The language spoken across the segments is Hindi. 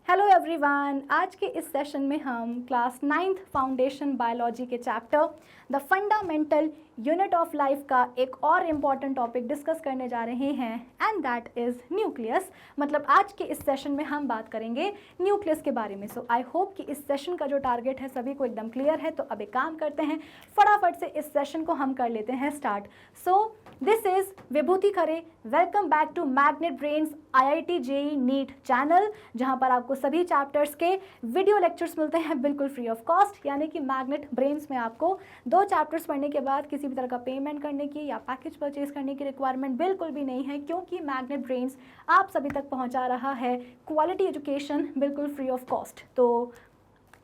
हेलो एवरीवन, आज के इस सेशन में हम क्लास 9th फाउंडेशन बायोलॉजी के chapter the fundamental unit of life का एक और इम्पॉर्टेंट टॉपिक डिस्कस करने जा रहे हैं एंड दैट इज़ न्यूक्लियस। मतलब आज के इस सेशन में हम बात करेंगे न्यूक्लियस के बारे में। सो आई होप कि इस सेशन का जो टारगेट है सभी को एकदम क्लियर है। तो अब एक काम करते हैं, फटाफट से इस सेशन को हम कर लेते हैं start. So this is Vibhuti Khare, welcome back to Magnet Brains IIT JEE NEET channel, जहां पर आपको सभी चैप्टर्स के वीडियो लेक्चर्स मिलते हैं बिल्कुल फ्री ऑफ कॉस्ट। यानी कि मैग्नेट ब्रेन्स में आपको 2 चैप्टर्स पढ़ने के बाद किसी भी तरह का पेमेंट करने की या पैकेज परचेज करने की रिक्वायरमेंट बिल्कुल भी नहीं है, क्योंकि मैग्नेट ब्रेन्स आप सभी तक पहुंचा रहा है क्वालिटी एजुकेशन बिल्कुल फ्री ऑफ कॉस्ट। तो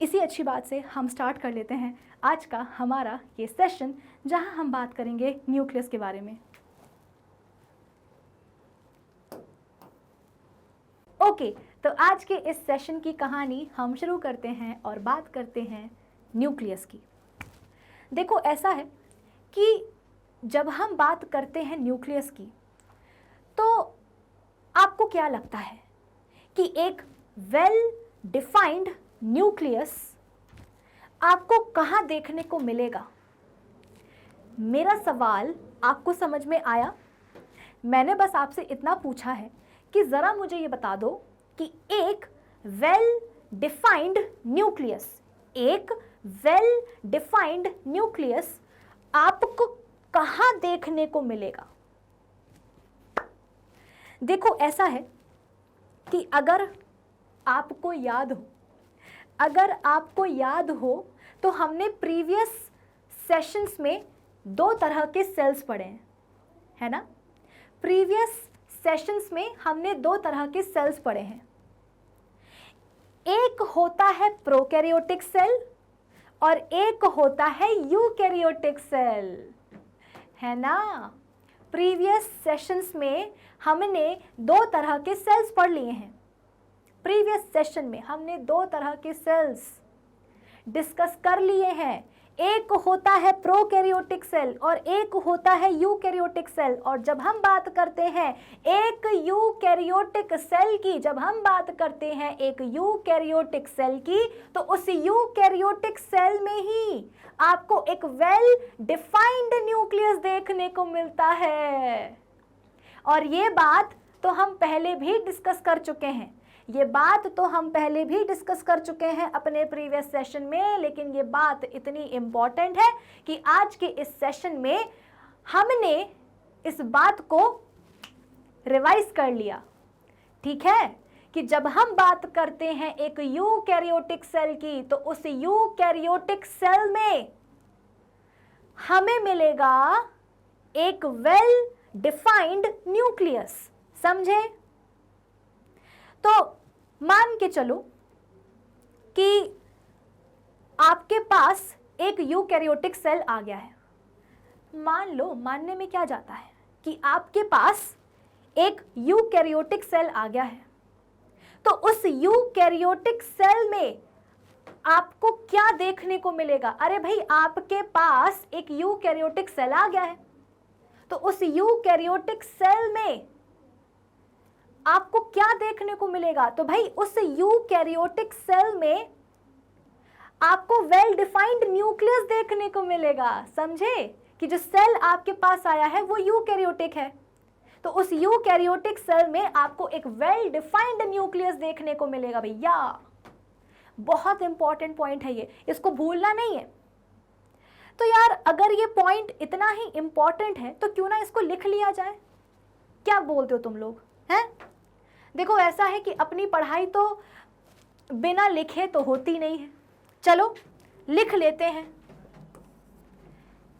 इसी अच्छी बात से हम स्टार्ट कर लेते हैं आज का हमारा ये सेशन, जहां हम बात करेंगे न्यूक्लियस के बारे में। ओके, तो आज के इस सेशन की कहानी हम शुरू करते हैं और बात करते हैं न्यूक्लियस की। देखो, ऐसा है कि जब हम बात करते हैं न्यूक्लियस की, तो आपको क्या लगता है कि एक वेल डिफाइंड न्यूक्लियस आपको कहाँ देखने को मिलेगा? मेरा सवाल आपको समझ में आया? मैंने बस आपसे इतना पूछा है कि ज़रा मुझे ये बता दो कि एक वेल डिफाइंड न्यूक्लियस आपको कहाँ देखने को मिलेगा? देखो, ऐसा है कि अगर आपको याद हो तो हमने प्रीवियस सेशंस में 2 तरह के सेल्स पढ़े हैं, है ना? प्रीवियस सेशंस में हमने 2 तरह के सेल्स पढ़े हैं। एक होता है प्रोकैरियोटिक सेल और एक होता है यूकैरियोटिक सेल, है ना? प्रीवियस सेशंस में हमने 2 तरह के सेल्स पढ़ लिए हैं। प्रीवियस सेशन में हमने 2 तरह के सेल्स डिस्कस कर लिए हैं। एक होता है प्रोकैरियोटिक सेल और एक होता है यूकैरियोटिक सेल। और जब हम बात करते हैं एक यूकैरियोटिक सेल की, तो उस यूकैरियोटिक सेल में ही आपको एक वेल डिफाइंड न्यूक्लियस देखने को मिलता है। और ये बात तो हम पहले भी डिस्कस कर चुके हैं अपने प्रीवियस सेशन में, लेकिन ये बात इतनी इम्पॉर्टेंट है कि आज के इस सेशन में हमने इस बात को रिवाइज कर लिया। ठीक है कि जब हम बात करते हैं एक यूकैरियोटिक सेल की, तो उस यूकैरियोटिक सेल में हमें मिलेगा एक वेल डिफाइंड न्यूक्लियस। समझे? तो मान के चलो कि आपके पास एक यूकैरियोटिक सेल आ गया है। मानने में क्या जाता है कि आपके पास एक यूकैरियोटिक सेल आ गया है। तो उस यूकैरियोटिक सेल में आपको क्या देखने को मिलेगा? अरे भाई, आपके पास एक यूकैरियोटिक सेल आ गया है, तो उस यूकैरियोटिक सेल में आपको क्या देखने को मिलेगा? तो भाई, उस यूकैरियोटिक सेल में आपको वेल डिफाइंड न्यूक्लियस देखने को मिलेगा। समझे कि जो सेल आपके पास आया है वो यूकैरियोटिक है, तो उस यूकैरियोटिक सेल में आपको एक वेल डिफाइंड न्यूक्लियस देखने को मिलेगा। भैया, बहुत इंपॉर्टेंट पॉइंट है ये, इसको भूलना नहीं है। तो यार, अगर ये पॉइंट इतना ही इंपॉर्टेंट है तो क्यों ना इसको लिख लिया जाए? क्या बोलते हो तुम लोग? हैं? देखो, ऐसा है कि अपनी पढ़ाई तो बिना लिखे तो होती नहीं है। चलो लिख लेते हैं।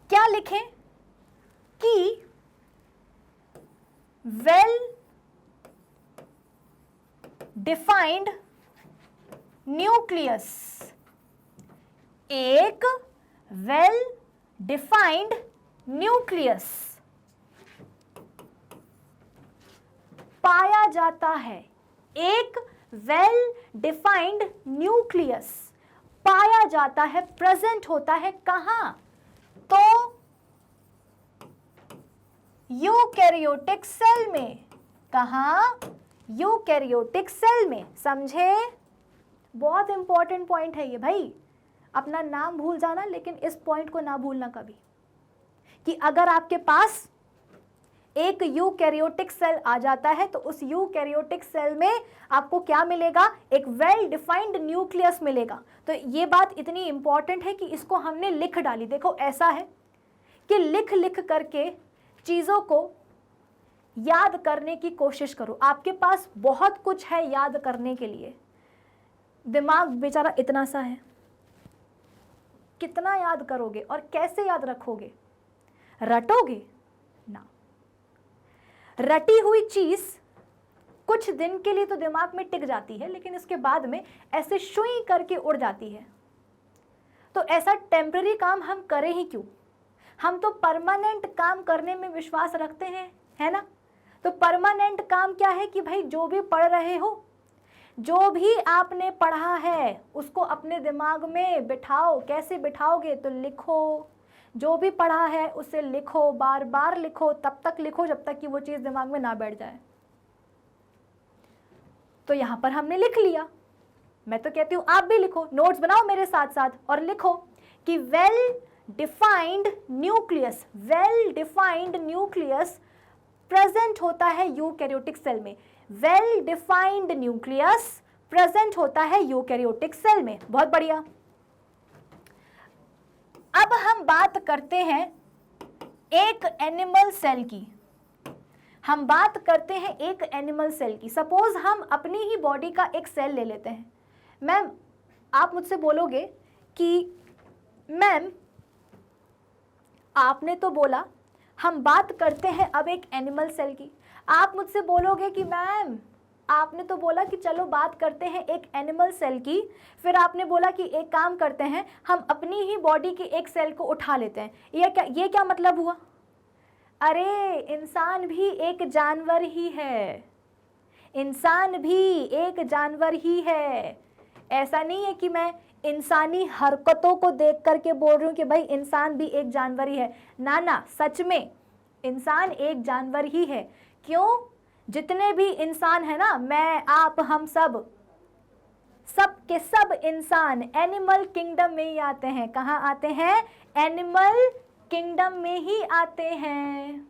क्या लिखें? कि वेल डिफाइंड न्यूक्लियस, एक वेल डिफाइंड न्यूक्लियस पाया जाता है। एक वेल डिफाइंड न्यूक्लियस पाया जाता है, प्रेजेंट होता है कहां? तो यूकैरियोटिक सेल में। कहां? यूकैरियोटिक सेल में। समझे? बहुत इंपॉर्टेंट पॉइंट है ये भाई, अपना नाम भूल जाना लेकिन इस पॉइंट को ना भूलना कभी, कि अगर आपके पास एक यूकैरियोटिक सेल आ जाता है तो उस यूकैरियोटिक सेल में आपको क्या मिलेगा, एक वेल डिफाइंड न्यूक्लियस मिलेगा। तो ये बात इतनी इंपॉर्टेंट है कि इसको हमने लिख डाली। देखो ऐसा है कि लिख लिख करके चीज़ों को याद करने की कोशिश करो। आपके पास बहुत कुछ है याद करने के लिए, दिमाग बेचारा इतना सा है, कितना याद करोगे और कैसे याद रखोगे? रटोगे ना। रटी हुई चीज कुछ दिन के लिए तो दिमाग में टिक जाती है, लेकिन इसके बाद में ऐसे शुई करके उड़ जाती है। तो ऐसा टेम्पररी काम हम करें ही क्यों? हम तो परमानेंट काम करने में विश्वास रखते हैं, है ना? तो परमानेंट काम क्या है कि भाई जो भी पढ़ रहे हो, जो भी आपने पढ़ा है उसको अपने दिमाग में बिठाओ। कैसे बिठाओगे? तो लिखो, जो भी पढ़ा है उसे लिखो, बार बार लिखो, तब तक लिखो जब तक कि वो चीज़ दिमाग में ना बैठ जाए। तो यहाँ पर हमने लिख लिया। मैं तो कहती हूँ आप भी लिखो, नोट्स बनाओ मेरे साथ साथ और लिखो कि well defined nucleus, well defined nucleus present होता है यूकैरियोटिक सेल में। वेल डिफाइंड न्यूक्लियस प्रेजेंट होता है यूकैरियोटिक सेल में। बहुत बढ़िया। अब हम बात करते हैं एक एनिमल सेल की। हम बात करते हैं एक एनिमल सेल की। सपोज हम अपनी ही बॉडी का एक सेल ले लेते हैं। मैम, आप मुझसे बोलोगे कि मैम आपने तो बोला हम बात करते हैं अब एक एनिमल सेल की। आप मुझसे बोलोगे कि मैम आपने तो बोला कि चलो बात करते हैं एक एनिमल सेल की, फिर आपने बोला कि एक काम करते हैं हम अपनी ही बॉडी की एक सेल को उठा लेते हैं। ये क्या मतलब हुआ? अरे इंसान भी एक जानवर ही है, इंसान भी एक जानवर ही है। ऐसा नहीं है कि मैं इंसानी हरकतों को देख करके बोल रही हूँ कि भाई इंसान भी एक जानवर ही है। ना ना, सच में इंसान एक जानवर ही है। क्यों? जितने भी इंसान है ना, मैं आप हम सब के सब इंसान एनिमल किंगडम में ही आते हैं। कहाँ आते हैं? एनिमल किंगडम में ही आते हैं।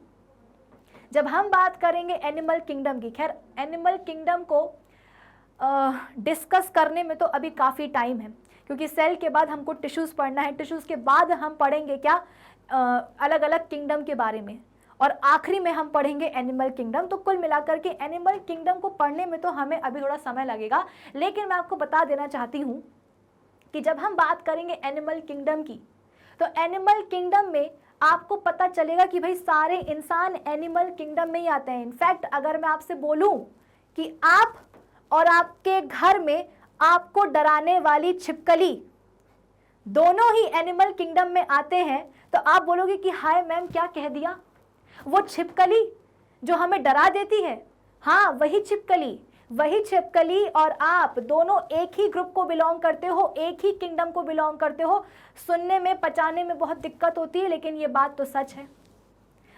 जब हम बात करेंगे एनिमल किंगडम की, खैर एनिमल किंगडम को डिस्कस करने में तो अभी काफ़ी टाइम है, क्योंकि सेल के बाद हमको टिश्यूज़ पढ़ना है, टिश्यूज़ के बाद हम पढ़ेंगे क्या, अलग अलग किंगडम के बारे में, और आखिरी में हम पढ़ेंगे एनिमल किंगडम। तो कुल मिलाकर के एनिमल किंगडम को पढ़ने में तो हमें अभी थोड़ा समय लगेगा, लेकिन मैं आपको बता देना चाहती हूँ कि जब हम बात करेंगे एनिमल किंगडम की, तो एनिमल किंगडम में आपको पता चलेगा कि भाई सारे इंसान एनिमल किंगडम में ही आते हैं। इनफैक्ट अगर मैं आपसे बोलूँ कि आप और आपके घर में आपको डराने वाली छिपकली दोनों ही एनिमल किंगडम में आते हैं, तो आप बोलोगे कि हाय मैम क्या कह दिया? वो छिपकली जो हमें डरा देती है, हाँ वही छिपकली और आप दोनों एक ही ग्रुप को बिलोंग करते हो, एक ही किंगडम को बिलोंग करते हो। सुनने में पचाने में बहुत दिक्कत होती है, लेकिन ये बात तो सच है।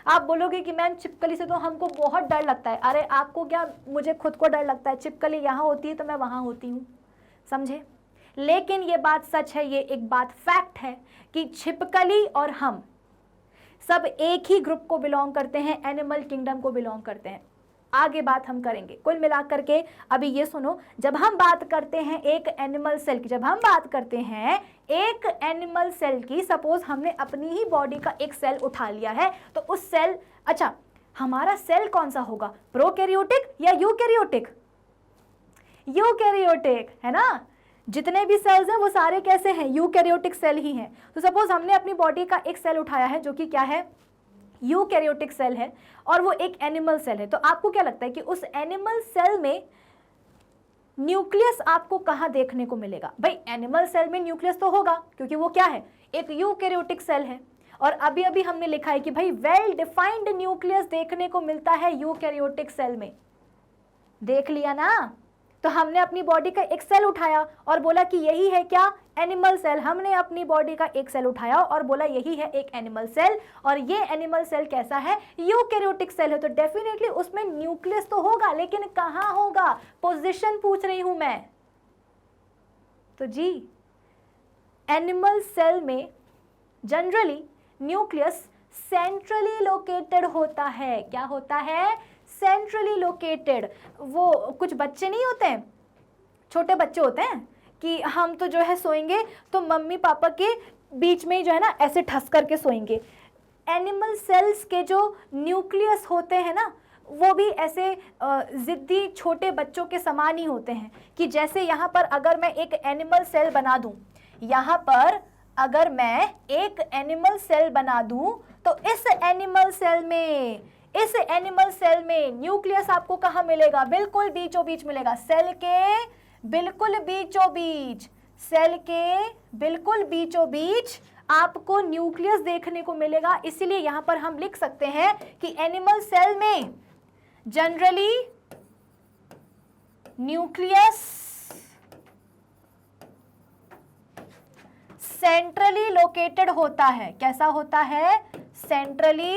आप बोलोगे कि मैम छिपकली से तो हमको बहुत डर लगता है। अरे आपको क्या, मुझे खुद को डर लगता है। छिपकली यहाँ होती है तो मैं वहाँ होती हूँ, समझे? लेकिन ये बात सच है, ये एक बात फैक्ट है कि छिपकली और हम सब एक ही ग्रुप को बिलोंग करते हैं, एनिमल किंगडम को बिलोंग करते हैं। आगे बात हम करेंगे। कुल मिलाकर के अभी ये सुनो, जब हम बात करते हैं एक एनिमल सेल की, जब हम बात करते हैं एक एनिमल सेल की, सपोज हमने अपनी ही बॉडी का एक सेल उठा लिया है, तो उस सेल, अच्छा हमारा सेल कौन सा होगा, प्रोकैरियोटिक या यूकैरियोटिक? यूकैरियोटिक, है ना? जितने भी सेल्स हैं वो सारे कैसे हैं, यूकैरियोटिक सेल ही हैं। तो सपोज हमने अपनी बॉडी का एक सेल उठाया है जो कि क्या है, यूकैरियोटिक सेल है, और वो एक एनिमल सेल है। तो आपको क्या लगता है कि उस एनिमल सेल में न्यूक्लियस आपको कहाँ देखने को मिलेगा? भाई एनिमल सेल में न्यूक्लियस तो होगा, क्योंकि वो क्या है, एक यूकैरियोटिक सेल है। और अभी अभी हमने लिखा है कि भाई वेल डिफाइंड न्यूक्लियस देखने को मिलता है यूकैरियोटिक सेल में। देख लिया ना? तो हमने अपनी बॉडी का एक सेल उठाया और बोला कि यही है क्या, एनिमल सेल। हमने अपनी बॉडी का एक सेल उठाया और बोला यही है एक एनिमल सेल, और ये एनिमल सेल कैसा है, यूकैरियोटिक सेल है। तो डेफिनेटली उसमें न्यूक्लियस तो होगा, लेकिन कहाँ होगा, पोजीशन पूछ रही हूं मैं। तो जी एनिमल सेल में जनरली न्यूक्लियस सेंट्रली लोकेटेड होता है। क्या होता है? Centrally located. वो कुछ बच्चे नहीं होते हैं, छोटे बच्चे होते हैं कि हम तो जो है सोएंगे तो मम्मी पापा के बीच में ही जो है ना ऐसे ठस करके सोएंगे। एनिमल सेल्स के जो न्यूक्लियस होते हैं ना वो भी ऐसे ज़िद्दी छोटे बच्चों के समान ही होते हैं कि जैसे यहाँ पर अगर मैं एक एनिमल सेल बना दूँ, यहाँ पर अगर मैं एक एनिमल सेल बना दूँ तो इस एनिमल सेल में न्यूक्लियस आपको कहाँ मिलेगा? बिल्कुल बीचों बीच मिलेगा, सेल के बिल्कुल बीचों बीच। सेल के बिल्कुल बीचों बीच आपको न्यूक्लियस देखने को मिलेगा। इसीलिए यहाँ पर हम लिख सकते हैं कि एनिमल सेल में जनरली न्यूक्लियस सेंट्रली लोकेटेड होता है। कैसा होता है? Centrally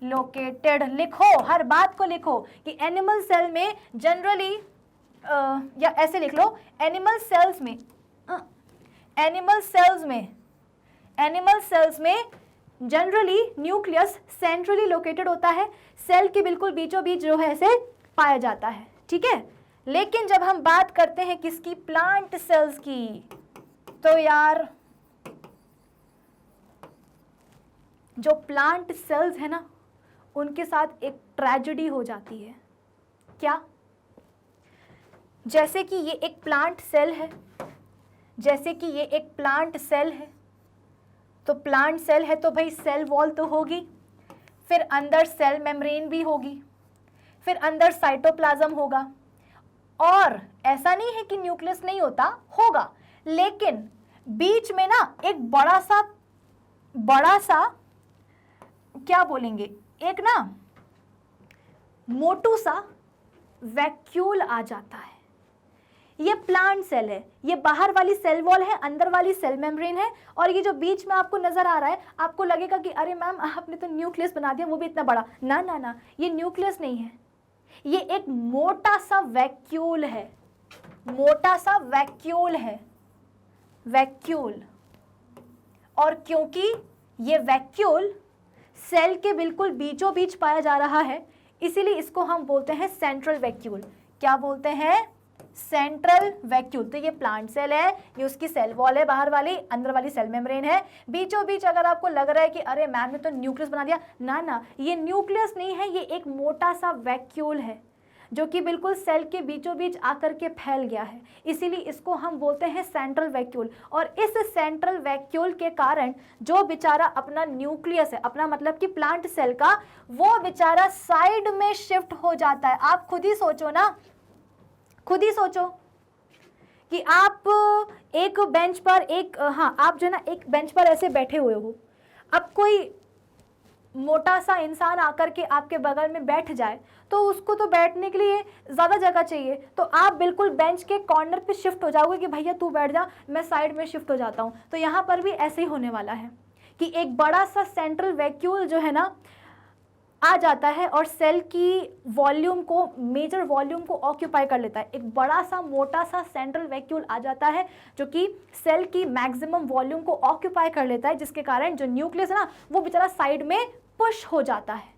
located. लिखो, हर बात को लिखो कि एनिमल सेल में जनरली या ऐसे लिख लो, एनिमल सेल्स में जनरली न्यूक्लियस सेंट्रली लोकेटेड होता है, सेल के बिल्कुल बीचों बीच जो है ऐसे पाया जाता है। ठीक है, लेकिन जब हम बात करते हैं किसकी? प्लांट सेल्स की, तो यार जो प्लांट सेल्स है ना उनके साथ एक ट्रेजेडी हो जाती है। क्या? जैसे कि ये एक प्लांट सेल है, तो प्लांट सेल है तो भाई सेल वॉल तो होगी, फिर अंदर सेल मेम्ब्रेन भी होगी, फिर अंदर साइटोप्लाज्म होगा। और ऐसा नहीं है कि न्यूक्लियस नहीं होगा, लेकिन बीच में ना एक बड़ा सा क्या बोलेंगे, एक ना मोटू सा वैक्यूल आ जाता है। ये प्लांट सेल है, ये बाहर वाली सेल वॉल है, अंदर वाली सेल मेम्ब्रेन है, और ये जो बीच में आपको नजर आ रहा है, आपको लगेगा कि अरे मैम आपने तो न्यूक्लियस बना दिया, वो भी इतना बड़ा। ना ना ना, ये न्यूक्लियस नहीं है, ये एक मोटा सा वैक्यूल है, वैक्यूल। और क्योंकि ये वैक्यूल सेल के बिल्कुल बीचों बीच पाया जा रहा है, इसीलिए इसको हम बोलते हैं सेंट्रल वैक्यूल। क्या बोलते हैं? Central vacuole. तो ये प्लांट सेल है, ये उसकी सेल वॉल है बाहर वाली, अंदर वाली सेल मेम्ब्रेन है, बीचों बीच अगर आपको लग रहा है कि अरे मैम ने तो न्यूक्लियस बना दिया, ना ना, ये न्यूक्लियस नहीं है, ये एक मोटा सा वैक्यूल है जो कि बिल्कुल सेल के बीचों बीच आकर के फैल गया है, इसीलिए इसको हम बोलते हैं सेंट्रल वैक्यूल। और इस सेंट्रल वैक्यूल के कारण जो बेचारा अपना न्यूक्लियस है, अपना मतलब कि प्लांट सेल का, वो बेचारा साइड में शिफ्ट हो जाता है। आप खुद ही सोचो कि आप एक बेंच पर आप जो ना एक बेंच पर ऐसे बैठे हुए हो, अब कोई मोटा सा इंसान आकर के आपके बगल में बैठ जाए तो उसको तो बैठने के लिए ज़्यादा जगह चाहिए, तो आप बिल्कुल बेंच के कॉर्नर पे शिफ्ट हो जाओगे कि भैया तू बैठ जा, मैं साइड में शिफ्ट हो जाता हूँ। तो यहाँ पर भी ऐसे ही होने वाला है कि एक बड़ा सा सेंट्रल वैक्यूल जो है ना आ जाता है और सेल की वॉल्यूम को, मेजर वॉल्यूम को ऑक्यूपाई कर लेता है। एक बड़ा सा मोटा सा सेंट्रल वैक्यूल आ जाता है जो कि सेल की मैक्सिमम वॉल्यूम को ऑक्यूपाई कर लेता है, जिसके कारण जो न्यूक्लियस है ना वो बेचारा साइड में पुश हो जाता है।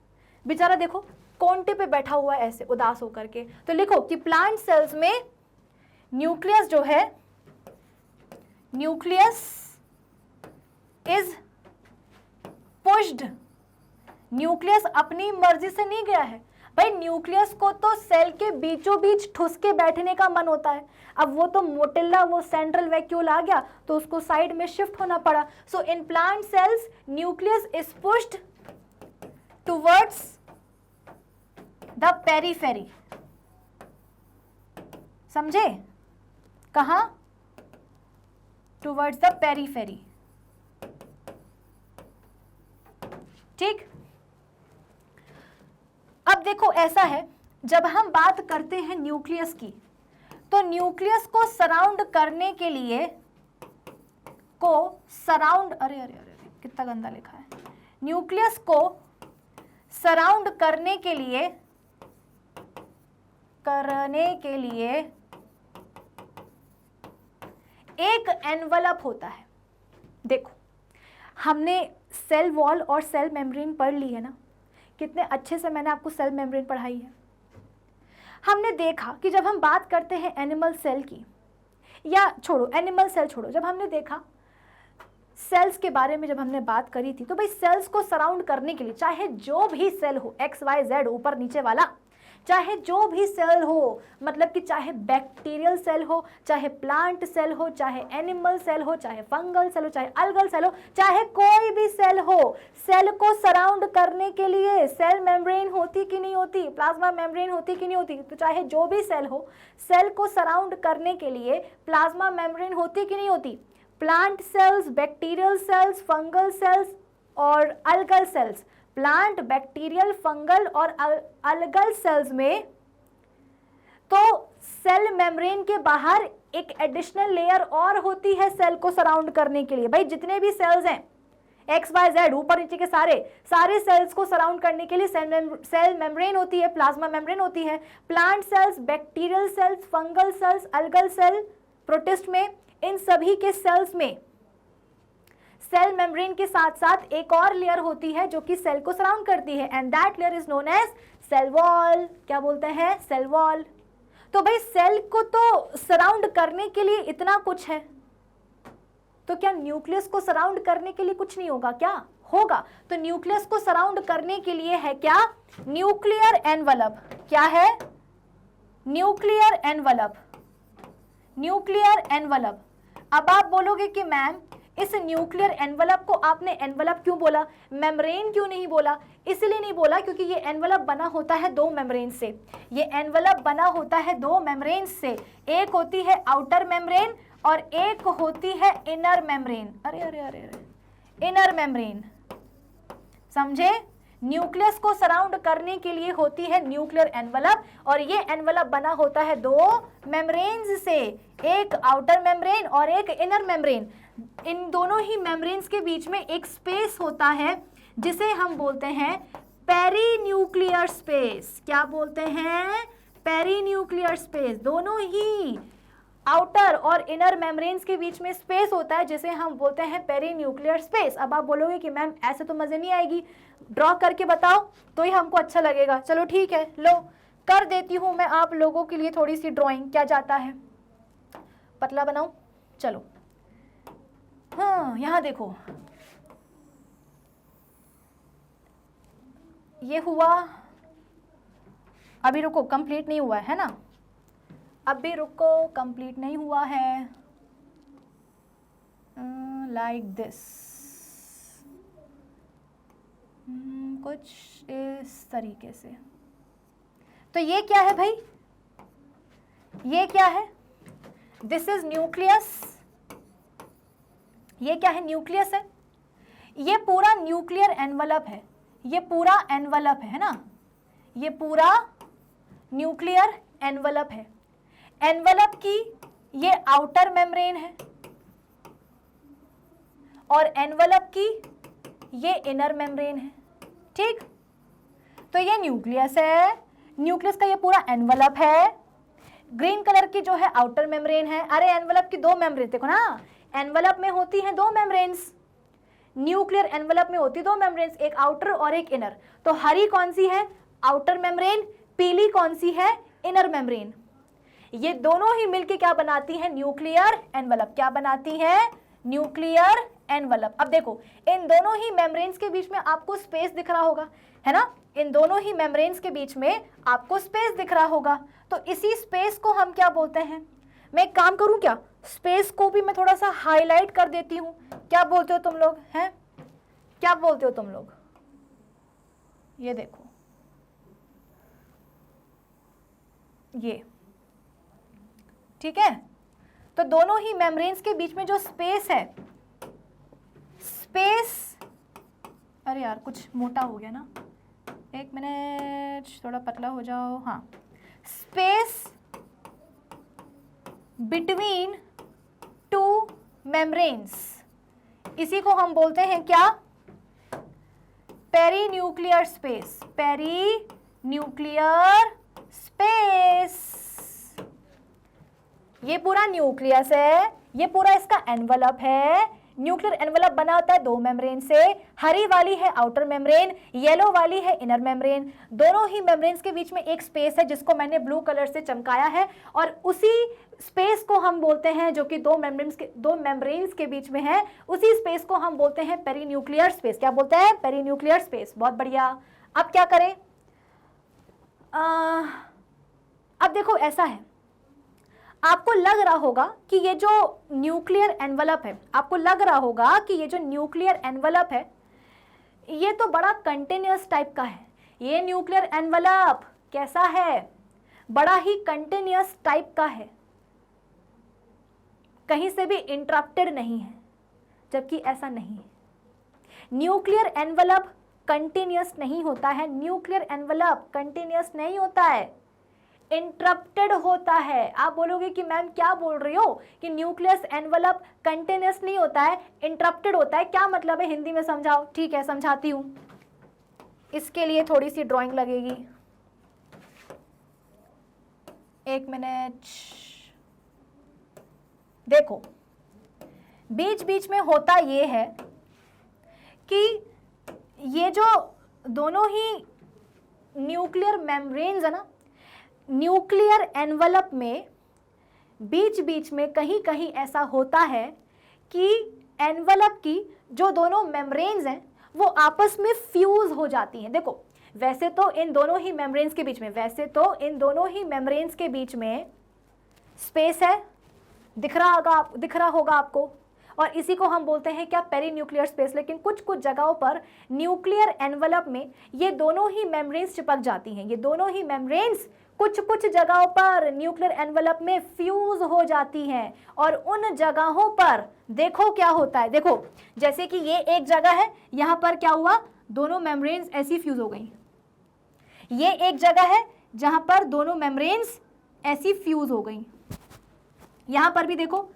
बेचारा देखो कोंटे पे बैठा हुआ है ऐसे उदास होकर के। तो लिखो कि प्लांट सेल्स में न्यूक्लियस जो है, न्यूक्लियस इज पुश्ड। न्यूक्लियस अपनी मर्जी से नहीं गया है भाई, न्यूक्लियस को तो सेल के बीचों बीच ठुस के बैठने का मन होता है। अब वो तो मोटिल्ला, वो सेंट्रल वैक्यूल आ गया तो उसको साइड में शिफ्ट होना पड़ा। So in plant cells nucleus is pushed towards the periphery. समझे? कहां? Towards the periphery. ठीक, अब देखो ऐसा है, जब हम बात करते हैं न्यूक्लियस की, तो न्यूक्लियस को सराउंड करने के लिए अरे कितना गंदा लिखा है। न्यूक्लियस को सराउंड करने के लिए एक एनवलप होता है। देखो, हमने सेल वॉल और सेल मेम्ब्रेन पढ़ ली है ना, कितने अच्छे से मैंने आपको सेल मेम्ब्रेन पढ़ाई है। हमने देखा कि जब हम बात करते हैं एनिमल सेल की, या छोड़ो एनिमल सेल छोड़ो, जब हमने देखा सेल्स के बारे में, जब हमने बात करी थी, तो भाई सेल्स को सराउंड करने के लिए चाहे जो भी सेल हो, एक्स वाई जेड ऊपर नीचे वाला, चाहे जो भी सेल हो, मतलब कि चाहे बैक्टीरियल सेल हो, चाहे प्लांट सेल हो, चाहे एनिमल सेल हो, चाहे फंगल सेल हो, चाहे अलगल सेल हो, चाहे कोई भी सेल हो, सेल को सराउंड करने के लिए सेल मेम्ब्रेन होती कि नहीं होती, प्लाज्मा मेम्ब्रेन होती कि नहीं होती, तो चाहे जो भी सेल हो, सेल को सराउंड करने के लिए प्लाज्मा मेम्ब्रेन होती कि नहीं होती। Plant cells, bacterial cells, fungal cells और algal cells, plant, bacterial, fungal और अलगल सेल्स में तो सेल मेम्ब्रेन के बाहर एक एडिशनल लेयर और होती है सेल को सराउंड करने के लिए। भाई जितने भी सेल्स हैं, एक्स वाई जेड ऊपर नीचे के सारे सेल्स को सराउंड करने के लिए सेल मेम्ब्रेन होती है, प्लाज्मा मेम्ब्रेन होती है। Plant cells, bacterial cells, fungal cells, algal cell, protist में, इन सभी के सेल्स में सेल मेम्ब्रेन के साथ साथ एक और लेयर होती है जो कि सेल को सराउंड करती है, and that layer is known as cell wall. क्या बोलते हैं? Cell wall. तो भाई सेल को तो सराउंड करने के लिए इतना कुछ है, तो क्या न्यूक्लियस को सराउंड करने के लिए कुछ नहीं होगा? क्या होगा? तो न्यूक्लियस को सराउंड करने के लिए है क्या? Nuclear envelope. क्या है? Nuclear envelope. Nuclear envelope. अब आप बोलोगे कि मैम इस न्यूक्लियर एनवलप को आपने एनवलप क्यों बोला, मेम्ब्रेन क्यों नहीं बोला? इसलिए नहीं बोला क्योंकि ये एनवलप बना होता है दो मेम्ब्रेन से। ये एनवलप बना होता है दो मेम्ब्रेन से, एक होती है आउटर मेम्ब्रेन और एक होती है इनर मेम्ब्रेन। अरे अरे अरे अरे, इनर मेम्ब्रेन। समझे? न्यूक्लियस को सराउंड करने के लिए होती है न्यूक्लियर एनवलप, और ये एनवलप बना होता है दो मेम्ब्रेन्स से, एक आउटर मेम्ब्रेन और एक इनर मेम्ब्रेन। इन दोनों ही मेम्ब्रेन्स के बीच में एक स्पेस होता है जिसे हम बोलते हैं पेरीन्यूक्लियर स्पेस। क्या बोलते हैं? Perinuclear space. दोनों ही आउटर और इनर मेम्ब्रेन्स के बीच में स्पेस होता है जिसे हम बोलते हैं पेरीन्यूक्लियर स्पेस। अब आप बोलोगे कि मैम ऐसे तो मजे नहीं आएगी, ड्रॉ करके बताओ तो ही हमको अच्छा लगेगा। चलो ठीक है, लो कर देती हूं मैं आप लोगों के लिए थोड़ी सी ड्राइंग। क्या जाता है? पतला बनाऊं? चलो, हाँ यहां देखो, ये हुआ, अभी रुको, कंप्लीट नहीं हुआ है ना, अभी रुको, कंप्लीट नहीं हुआ है। लाइक दिस, कुछ इस तरीके से। तो ये क्या है भाई? ये क्या है? This is nucleus. ये क्या है? न्यूक्लियस है। ये पूरा न्यूक्लियर एनवलप है, ये पूरा एनवलप है ना, ये पूरा न्यूक्लियर एनवलप है। एनवलप की ये आउटर मेम्ब्रेन है और एनवलप की ये इनर मेम्ब्रेन है। ठीक, तो ये न्यूक्लियस है, न्यूक्लियस का ये पूरा एनवलप है। ग्रीन कलर की जो है आउटर मेम्ब्रेन है। अरे एनवलप की दो मेम्ब्रेन, देखो ना, एनवलप में होती हैं दो मेम्ब्रेन्स, न्यूक्लियर एनवलप में होती दो मेम्ब्रेन्स, एक आउटर और एक इनर। तो हरी कौन सी है? Outer membrane. पीली कौन सी है? Inner membrane. ये दोनों ही मिलके क्या बनाती है? Nuclear envelope. क्या बनाती है? Nuclear envelope. अब देखो, इन दोनों ही मेम्ब्रेन्स के बीच में आपको स्पेस दिख रहा होगा, है ना, इन दोनों ही मेम्ब्रेन्स के बीच में आपको स्पेस दिख रहा होगा। तो इसी स्पेस को हम क्या बोलते हैं? मैं एक काम करूं क्या, स्पेस को भी मैं थोड़ा सा हाईलाइट कर देती हूं। क्या बोलते हो तुम लोग? हैं, क्या बोलते हो तुम लोग? ये देखो, ये ठीक है। तो दोनों ही मेम्ब्रेन्स के बीच में जो स्पेस है, स्पेस, अरे यार कुछ मोटा हो गया ना, एक मिनट, थोड़ा पतला हो जाओ। हाँ, स्पेस बिटवीन टू मेम्ब्रेन्स, इसी को हम बोलते हैं क्या? Perinuclear space. Perinuclear space. ये पूरा न्यूक्लियस है, ये पूरा इसका एनवलप है। न्यूक्लियर एनवलप बना होता है दो मेम्ब्रेन से, हरी वाली है आउटर मेम्ब्रेन, येलो वाली है इनर मेम्ब्रेन। दोनों ही मेम्ब्रेन्स के बीच में एक स्पेस है जिसको मैंने ब्लू कलर से चमकाया है, और उसी स्पेस को हम बोलते हैं, जो कि दो मेम्ब्रेन्स के बीच में है, उसी स्पेस को हम बोलते हैं पेरीन्यूक्लियर स्पेस। क्या बोलते हैं? Perinuclear space. बहुत बढ़िया। अब क्या करें? अब देखो ऐसा है, आपको लग रहा होगा कि ये जो न्यूक्लियर एनवलप है, आपको लग रहा होगा कि ये जो न्यूक्लियर एनवलप है ये तो बड़ा कंटिन्यूअस टाइप का है। ये न्यूक्लियर एनवलप कैसा है? बड़ा ही कंटिन्यूअस टाइप का है, कहीं से भी इंटरप्टेड नहीं है, जबकि ऐसा नहीं है। न्यूक्लियर एनवलप कंटिन्यूअस नहीं होता है, न्यूक्लियर एनवलप कंटिन्यूअस नहीं होता है, इंटरप्टेड होता है। आप बोलोगे कि मैम क्या बोल रही हो कि न्यूक्लियस एनवलप कंटिन्यूअस नहीं होता है, इंटरप्टेड होता है, क्या मतलब है? हिंदी में समझाओ। ठीक है, समझाती हूं। इसके लिए थोड़ी सी ड्राइंग लगेगी, एक मिनट। देखो, बीच बीच में होता ये है कि ये जो दोनों ही न्यूक्लियर मेम्ब्रेन्स है ना, न्यूक्लियर एनवलप में बीच बीच में कहीं कहीं ऐसा होता है कि एनवलप की जो दोनों मेम्ब्रेन्स हैं वो आपस में फ्यूज हो जाती हैं। देखो, वैसे तो इन दोनों ही मेम्ब्रेन्स के बीच में स्पेस है, दिख रहा होगा आपको, और इसी को हम बोलते हैं क्या? Perinuclear space. लेकिन कुछ कुछ जगहों पर न्यूक्लियर एनवलप में ये दोनों ही मेम्ब्रेन्स चिपक जाती हैं, ये दोनों ही मेम्ब्रेन्स कुछ कुछ जगहों पर न्यूक्लियर एनवलप में फ्यूज हो जाती हैं, और उन जगहों पर देखो क्या होता है। देखो, जैसे कि ये एक जगह है, यहां पर क्या हुआ? दोनों मेम्ब्रेन्स ऐसी फ्यूज हो गई। ये एक जगह है जहां पर दोनों मेम्ब्रेन्स ऐसी फ्यूज हो गई, यहां पर भी देखो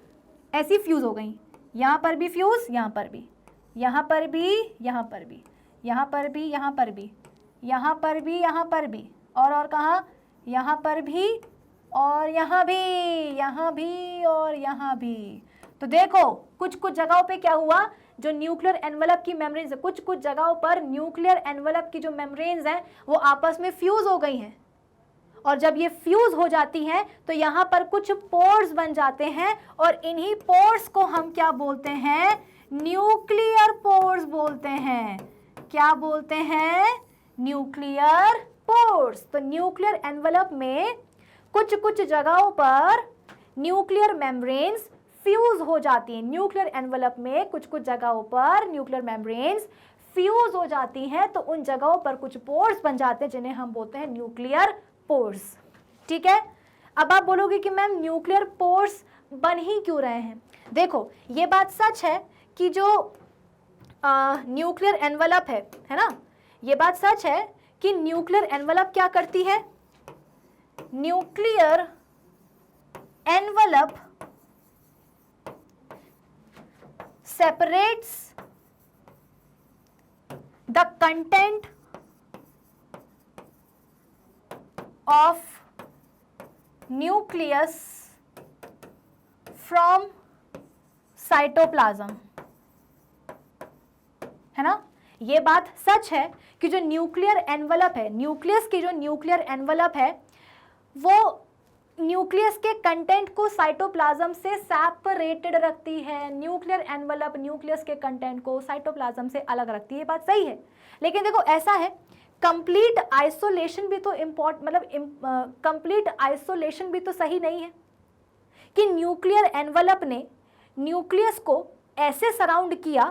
ऐसी फ्यूज हो गई, यहां पर भी फ्यूज, यहां पर भी, यहां पर भी, यहां पर भी, यहां पर भी, यहां पर भी, यहां पर भी, यहां पर भी, और कहाँ? यहाँ पर भी, और यहाँ भी, यहाँ भी, और यहाँ भी। तो देखो, कुछ कुछ जगहों पे क्या हुआ? जो न्यूक्लियर एनवलप की मेम्ब्रेन्स है, कुछ कुछ जगहों पर न्यूक्लियर एनवलप की जो मेम्ब्रेन्स हैं वो आपस में फ्यूज हो गई हैं, और जब ये फ्यूज हो जाती हैं तो यहाँ पर कुछ पोर्स बन जाते हैं, और इन्हीं पोर्स को हम क्या बोलते हैं? न्यूक्लियर पोर्स बोलते हैं। क्या बोलते हैं? Nuclear pores. तो न्यूक्लियर एनवलप में कुछ कुछ जगहों पर न्यूक्लियर मेम्ब्रेन्स फ्यूज हो जाती हैं। न्यूक्लियर एनवलप में कुछ कुछ जगहों पर न्यूक्लियर मेम्ब्रेन्स फ्यूज हो जाती हैं, तो उन जगहों पर कुछ पोर्स बन जाते हैं जिन्हें हम बोलते हैं न्यूक्लियर पोर्स। ठीक है, अब आप बोलोगे कि मैम न्यूक्लियर पोर्स बन ही क्यों रहे हैं? देखो, ये बात सच है कि जो न्यूक्लियर एनवलप है ना, ये बात सच है कि न्यूक्लियर एनवलप क्या करती है? Nuclear envelope separates the content of nucleus from cytoplasm, है ना? ये बात सच है कि जो न्यूक्लियर एनवलप है, न्यूक्लियस की जो न्यूक्लियर एनवलप है, वो न्यूक्लियस के कंटेंट को साइटोप्लाज्म से सेपरेटेड रखती है। न्यूक्लियर एनवलप न्यूक्लियस के कंटेंट को साइटोप्लाज्म से अलग रखती है, ये बात सही है। लेकिन देखो, ऐसा है, कंप्लीट आइसोलेशन भी तो कंप्लीट आइसोलेशन भी तो सही नहीं है कि न्यूक्लियर एनवलप ने न्यूक्लियस को ऐसे सराउंड किया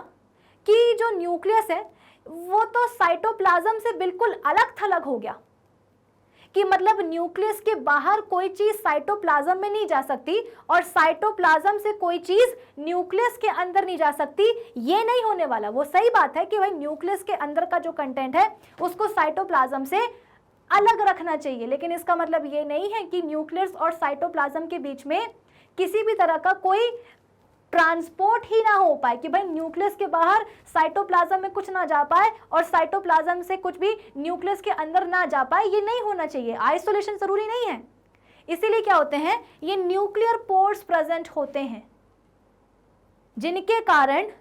कि जो न्यूक्लियस है वो तो साइटोप्लाज्म से बिल्कुल अलग थलग हो गया, कि मतलब न्यूक्लियस के बाहर कोई चीज साइटोप्लाज्म में नहीं जा सकती और साइटोप्लाज्म से कोई चीज न्यूक्लियस के अंदर नहीं जा सकती। ये नहीं होने वाला। वो सही बात है कि भाई न्यूक्लियस के अंदर का जो कंटेंट है उसको साइटोप्लाज्म से अलग रखना चाहिए, लेकिन इसका मतलब ये नहीं है कि न्यूक्लियस और साइटोप्लाज्म के बीच में किसी भी तरह का कोई ट्रांसपोर्ट ही ना हो पाए, कि भाई न्यूक्लियस के बाहर साइटोप्लाज्म में कुछ ना जा पाए और साइटोप्लाज्म से कुछ भी न्यूक्लियस के अंदर ना जा पाए। ये नहीं होना चाहिए। आइसोलेशन जरूरी नहीं है। इसीलिए क्या होते हैं, ये न्यूक्लियर पोर्स प्रेजेंट होते हैं, जिनके कारण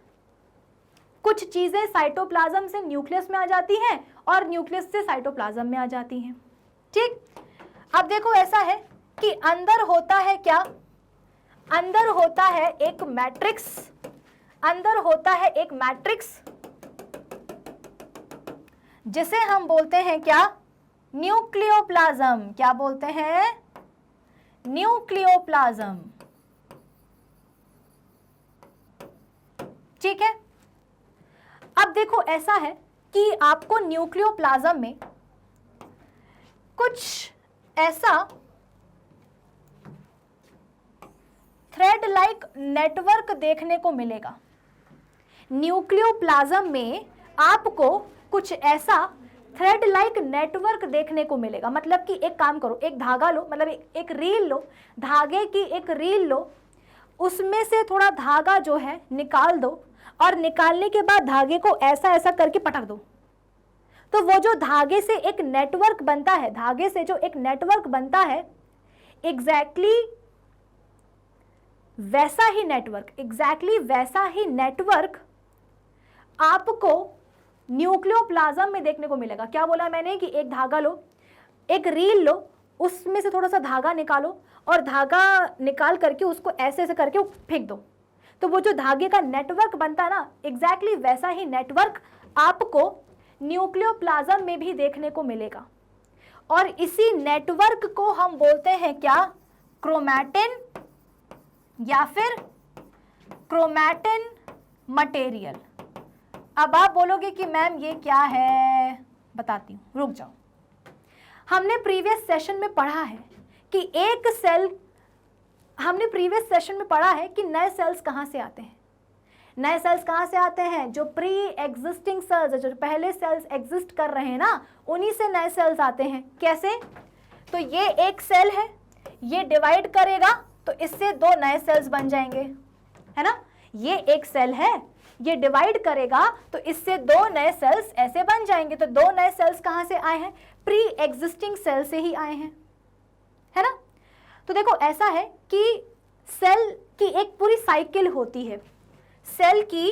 कुछ चीजें साइटोप्लाज्म से न्यूक्लियस में आ जाती हैं और न्यूक्लियस से साइटोप्लाज्म में आ जाती हैं। ठीक, अब देखो ऐसा है कि अंदर होता है क्या, अंदर होता है एक मैट्रिक्स, अंदर होता है एक मैट्रिक्स जिसे हम बोलते हैं क्या, न्यूक्लियोप्लाज्म। क्या बोलते हैं, न्यूक्लियोप्लाज्म। ठीक है, अब देखो ऐसा है कि आपको न्यूक्लियोप्लाज्म में कुछ ऐसा थ्रेड लाइक नेटवर्क देखने को मिलेगा। न्यूक्लियोप्लाज्म में आपको कुछ ऐसा थ्रेड लाइक नेटवर्क देखने को मिलेगा। मतलब कि एक काम करो, एक धागा लो, मतलब एक रील लो, धागे की एक रील लो, उसमें से थोड़ा धागा जो है निकाल दो और निकालने के बाद धागे को ऐसा ऐसा करके पटक दो, तो वो जो धागे से एक नेटवर्क बनता है, धागे से जो एक नेटवर्क बनता है, एग्जैक्टली वैसा ही नेटवर्क, एग्जैक्टली वैसा ही नेटवर्क आपको न्यूक्लियोप्लाज्म में देखने को मिलेगा। क्या बोला मैंने कि एक धागा लो, एक रील लो, उसमें से थोड़ा सा धागा निकालो और धागा निकाल करके उसको ऐसे ऐसे करके फेंक दो, तो वो जो धागे का नेटवर्क बनता है ना, एग्जैक्टली वैसा ही नेटवर्क आपको न्यूक्लियोप्लाज्म में भी देखने को मिलेगा। और इसी नेटवर्क को हम बोलते हैं क्या, क्रोमैटिन या फिर क्रोमैटिन मटेरियल। अब आप बोलोगे कि मैम ये क्या है, बताती हूँ, रुक जाओ। हमने प्रीवियस सेशन में पढ़ा है कि एक सेल, हमने प्रीवियस सेशन में पढ़ा है कि नए सेल्स कहाँ से आते हैं। नए सेल्स कहाँ से आते हैं, जो प्री एग्जिस्टिंग सेल्स, जो पहले सेल्स एग्जिस्ट कर रहे हैं ना, उन्हीं से नए सेल्स आते हैं। कैसे, तो ये एक सेल है, ये डिवाइड करेगा तो इससे दो नए सेल्स बन जाएंगे, है ना। ये एक सेल है, ये डिवाइड करेगा तो इससे दो नए सेल्स ऐसे बन जाएंगे। तो दो नए सेल्स कहाँ से आए हैं, प्री एग्जिस्टिंग सेल से ही आए हैं, है ना। तो देखो ऐसा है कि सेल की एक पूरी साइकिल होती है, सेल की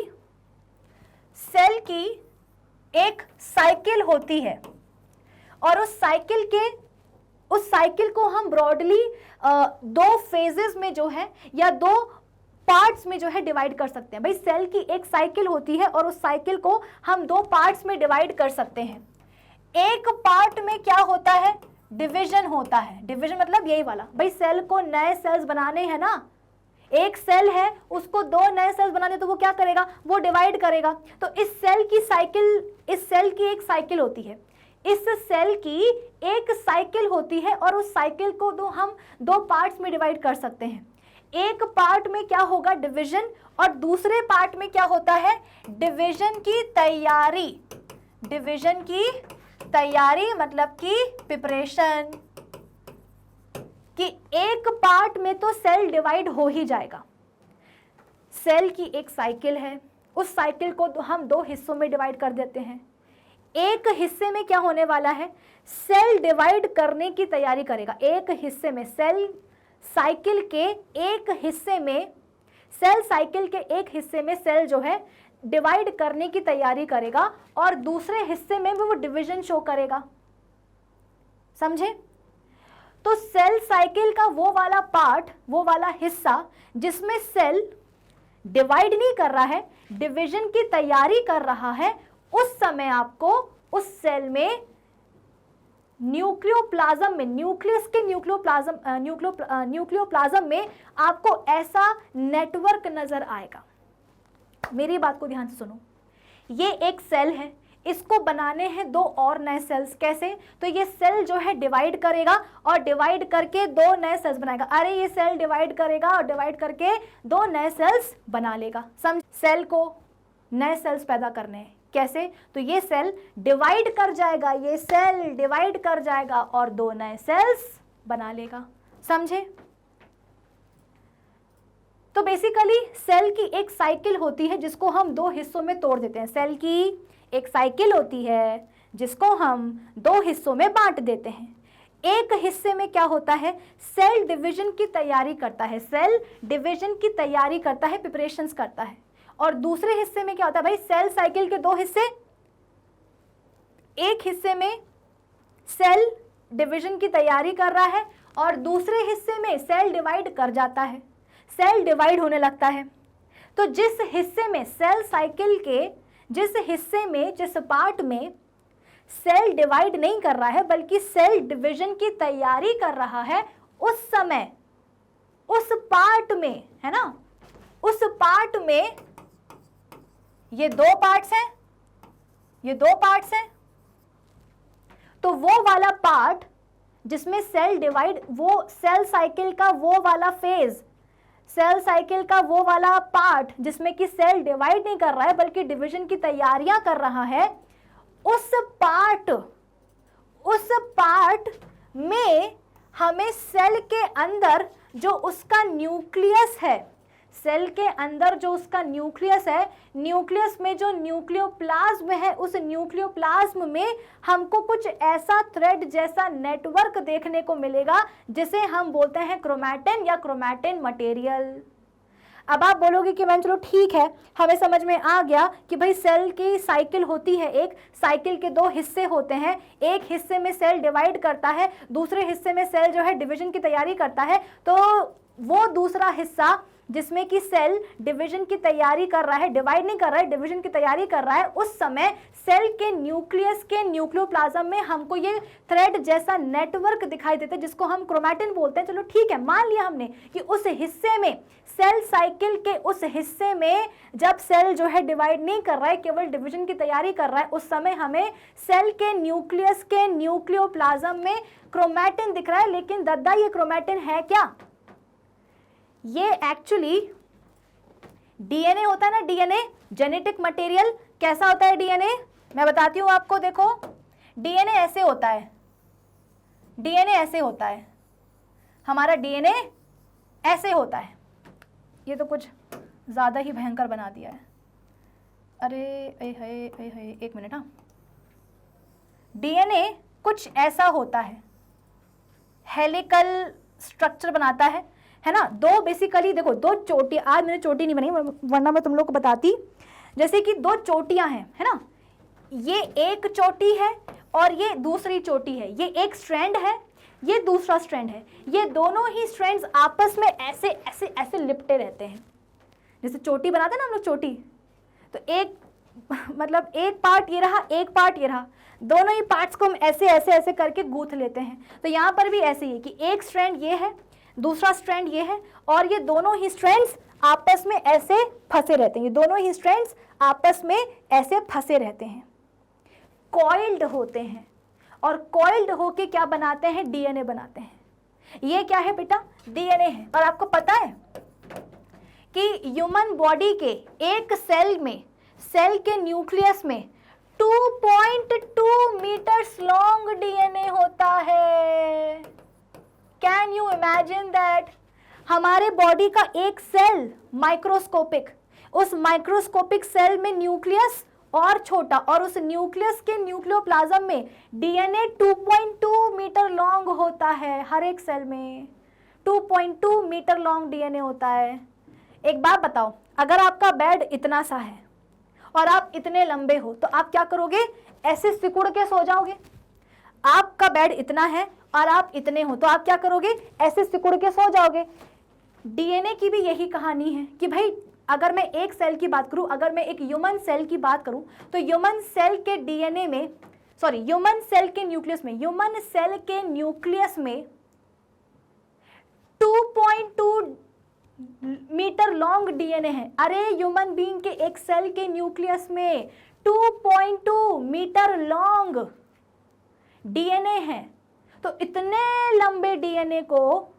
एक साइकिल होती है, और उस साइकिल को हम ब्रॉडली दो फेजेस में जो है या दो पार्ट्स में जो है डिवाइड कर सकते हैं। भाई सेल की एक साइकिल होती है और उस साइकिल को हम दो पार्ट्स में डिवाइड कर सकते हैं। एक पार्ट में क्या होता है, डिवीजन होता है। डिवीजन मतलब यही वाला, भाई सेल को नए सेल्स बनाने हैं ना, एक सेल है उसको दो नए सेल्स बनाने, तो वो क्या करेगा, वो डिवाइड करेगा। तो इस सेल की एक साइकिल होती है, इस सेल की एक साइकिल होती है और उस साइकिल को हम दो पार्ट्स में डिवाइड कर सकते हैं। एक पार्ट में क्या होगा, डिवीजन, और दूसरे पार्ट में क्या होता है, डिवीजन की तैयारी। डिवीजन की तैयारी मतलब कि प्रिपरेशन, कि एक पार्ट में तो सेल डिवाइड हो ही जाएगा। सेल की एक साइकिल है, उस साइकिल को हम दो हिस्सों में डिवाइड कर देते हैं। एक हिस्से में क्या होने वाला है, सेल डिवाइड करने की तैयारी करेगा। एक हिस्से में सेल साइकिल के एक हिस्से में, सेल साइकिल के एक हिस्से में सेल जो है डिवाइड करने की तैयारी करेगा और दूसरे हिस्से में भी वो डिवीजन शो करेगा। समझे। तो सेल साइकिल का वो वाला पार्ट, वो वाला हिस्सा जिसमें सेल डिवाइड नहीं कर रहा है, डिवीजन की तैयारी कर रहा है, उस समय आपको उस सेल में न्यूक्लियोप्लाज्म में, न्यूक्लियस के न्यूक्लियोप्लाज्म में आपको ऐसा नेटवर्क नजर आएगा। मेरी बात को ध्यान से सुनो, ये एक सेल है, इसको बनाने हैं दो और नए सेल्स। कैसे, तो ये सेल जो है डिवाइड करेगा और डिवाइड करके दो नए सेल्स बनाएगा। अरे ये सेल डिवाइड करेगा और डिवाइड करके दो नए सेल्स बना लेगा। समझ, सेल को नए सेल्स पैदा करने हैं। कैसे, तो ये सेल डिवाइड कर जाएगा, ये सेल डिवाइड कर जाएगा और दो नए सेल्स बना लेगा। समझे। तो बेसिकली सेल की एक साइकिल होती है जिसको हम दो हिस्सों में तोड़ देते हैं। सेल की एक साइकिल होती है जिसको हम दो हिस्सों में बांट देते हैं। एक हिस्से में क्या होता है, सेल डिवीजन की तैयारी करता है, सेल डिवीजन की तैयारी करता है, प्रिपरेशंस करता है। और दूसरे हिस्से में क्या होता है भाई, सेल साइकिल के दो हिस्से, एक हिस्से में सेल डिवीजन की तैयारी कर रहा है और दूसरे हिस्से में सेल डिवाइड कर जाता है, सेल डिवाइड होने लगता है। तो जिस हिस्से में सेल साइकिल के जिस हिस्से में, जिस पार्ट में सेल डिवाइड नहीं कर रहा है बल्कि सेल डिवीजन की तैयारी कर रहा है, उस समय उस पार्ट में, है ना, उस पार्ट में ये दो पार्ट्स हैं, ये दो पार्ट्स हैं। तो वो वाला पार्ट जिसमें सेल डिवाइड, वो सेल साइकिल का वो वाला फेज, सेल साइकिल का वो वाला पार्ट जिसमें कि सेल डिवाइड नहीं कर रहा है बल्कि डिवीजन की तैयारियां कर रहा है, उस पार्ट में हमें सेल के अंदर जो उसका न्यूक्लियस है, सेल के अंदर जो उसका न्यूक्लियस है, न्यूक्लियस में जो न्यूक्लियोप्लाज्म है, उस न्यूक्लियोप्लाज्म में हमको कुछ ऐसा थ्रेड जैसा नेटवर्क देखने को मिलेगा जिसे हम बोलते हैं क्रोमैटिन या क्रोमैटिन मटेरियल। अब आप बोलोगे कि मैम चलो ठीक है, हमें समझ में आ गया कि भाई सेल की साइकिल होती है, एक साइकिल के दो हिस्से होते हैं, एक हिस्से में सेल डिवाइड करता है, दूसरे हिस्से में सेल जो है डिवीजन की तैयारी करता है। तो वो दूसरा हिस्सा जिसमें कि सेल डिवीजन की तैयारी कर रहा है, डिवाइड नहीं कर रहा है, डिवीजन की तैयारी कर रहा है, उस समय सेल के न्यूक्लियस के न्यूक्लियोप्लाज्म में हमको ये थ्रेड जैसा नेटवर्क दिखाई देता है जिसको हम क्रोमैटिन बोलते हैं। चलो ठीक है, मान लिया हमने कि उस हिस्से में, सेल साइकिल के उस हिस्से में जब सेल जो है डिवाइड नहीं कर रहा है, केवल डिवीजन की तैयारी कर रहा है, उस समय हमें सेल के न्यूक्लियस के न्यूक्लियोप्लाज्म में क्रोमैटिन दिख रहा है। लेकिन दद्दा ये क्रोमैटिन है क्या? ये एक्चुअली डीएनए होता है ना, डीएनए जेनेटिक मटेरियल। कैसा होता है डीएनए? मैं बताती हूं आपको, देखो डीएनए ऐसे होता है, डीएनए ऐसे होता है, हमारा डीएनए ऐसे होता है। ये तो कुछ ज्यादा ही भयंकर बना दिया है। अरे एक मिनट, हाँ, डीएनए कुछ ऐसा होता है, हेलिकल स्ट्रक्चर बनाता है ना। दो बेसिकली देखो, दो चोटी, आज मैंने चोटी नहीं बनी वरना मैं तुम लोग को बताती। जैसे कि दो चोटियां हैं, है ना, ये एक चोटी है और ये दूसरी चोटी है, ये एक स्ट्रैंड है, ये दूसरा स्ट्रैंड है। ये दोनों ही स्ट्रैंड्स आपस में ऐसे ऐसे ऐसे लिपटे रहते हैं। जैसे चोटी बनाते हैं ना हम लोग, चोटी, तो एक मतलब एक पार्ट ये रहा, एक पार्ट ये रहा, दोनों ही पार्ट्स को हम ऐसे ऐसे ऐसे करके गूंथ लेते हैं। तो यहाँ पर भी ऐसे ही है कि एक स्ट्रैंड ये है, दूसरा स्ट्रैंड ये है, और ये दोनों ही स्ट्रैंड्स आपस में ऐसे फंसे रहते हैं, ये दोनों ही स्ट्रैंड्स आपस में ऐसे फंसे रहते हैं, कॉइल्ड होते हैं। और कॉइल्ड होके क्या बनाते हैं? डीएनए बनाते हैं। ये क्या है बेटा? डीएनए है। और आपको पता है कि ह्यूमन बॉडी के एक सेल में, सेल के न्यूक्लियस में 2.2 मीटर्स लॉन्ग डीएनए होता है। Can you imagine that? हमारे बॉडी का एक सेल माइक्रोस्कोपिक, उस माइक्रोस्कोपिक सेल में न्यूक्लियस और छोटा, और उस न्यूक्लियस के न्यूक्लियोप्लाज्म में डीएनए 2.2 मीटर लॉन्ग होता है। हर एक सेल में 2.2 मीटर लॉन्ग डीएनए होता है। एक बात बताओ, अगर आपका बेड इतना सा है और आप इतने लंबे हो तो आप क्या करोगे? ऐसे सिकुड़ के सो जाओगे। आपका बेड इतना है और आप इतने हो तो आप क्या करोगे? ऐसे सिकुड़ के सो जाओगे। डीएनए की भी यही कहानी है कि भाई अगर मैं एक सेल की बात करूं, अगर मैं एक ह्यूमन सेल की बात करूं, तो ह्यूमन सेल के डीएनए में, सॉरी ह्यूमन सेल के न्यूक्लियस में, ह्यूमन सेल के न्यूक्लियस में 2.2 मीटर लॉन्ग डीएनए है। अरे ह्यूमन बीइंग के एक सेल के न्यूक्लियस में 2.2 मीटर लॉन्ग डीएनए है। तो इतने लंबे डीएनए को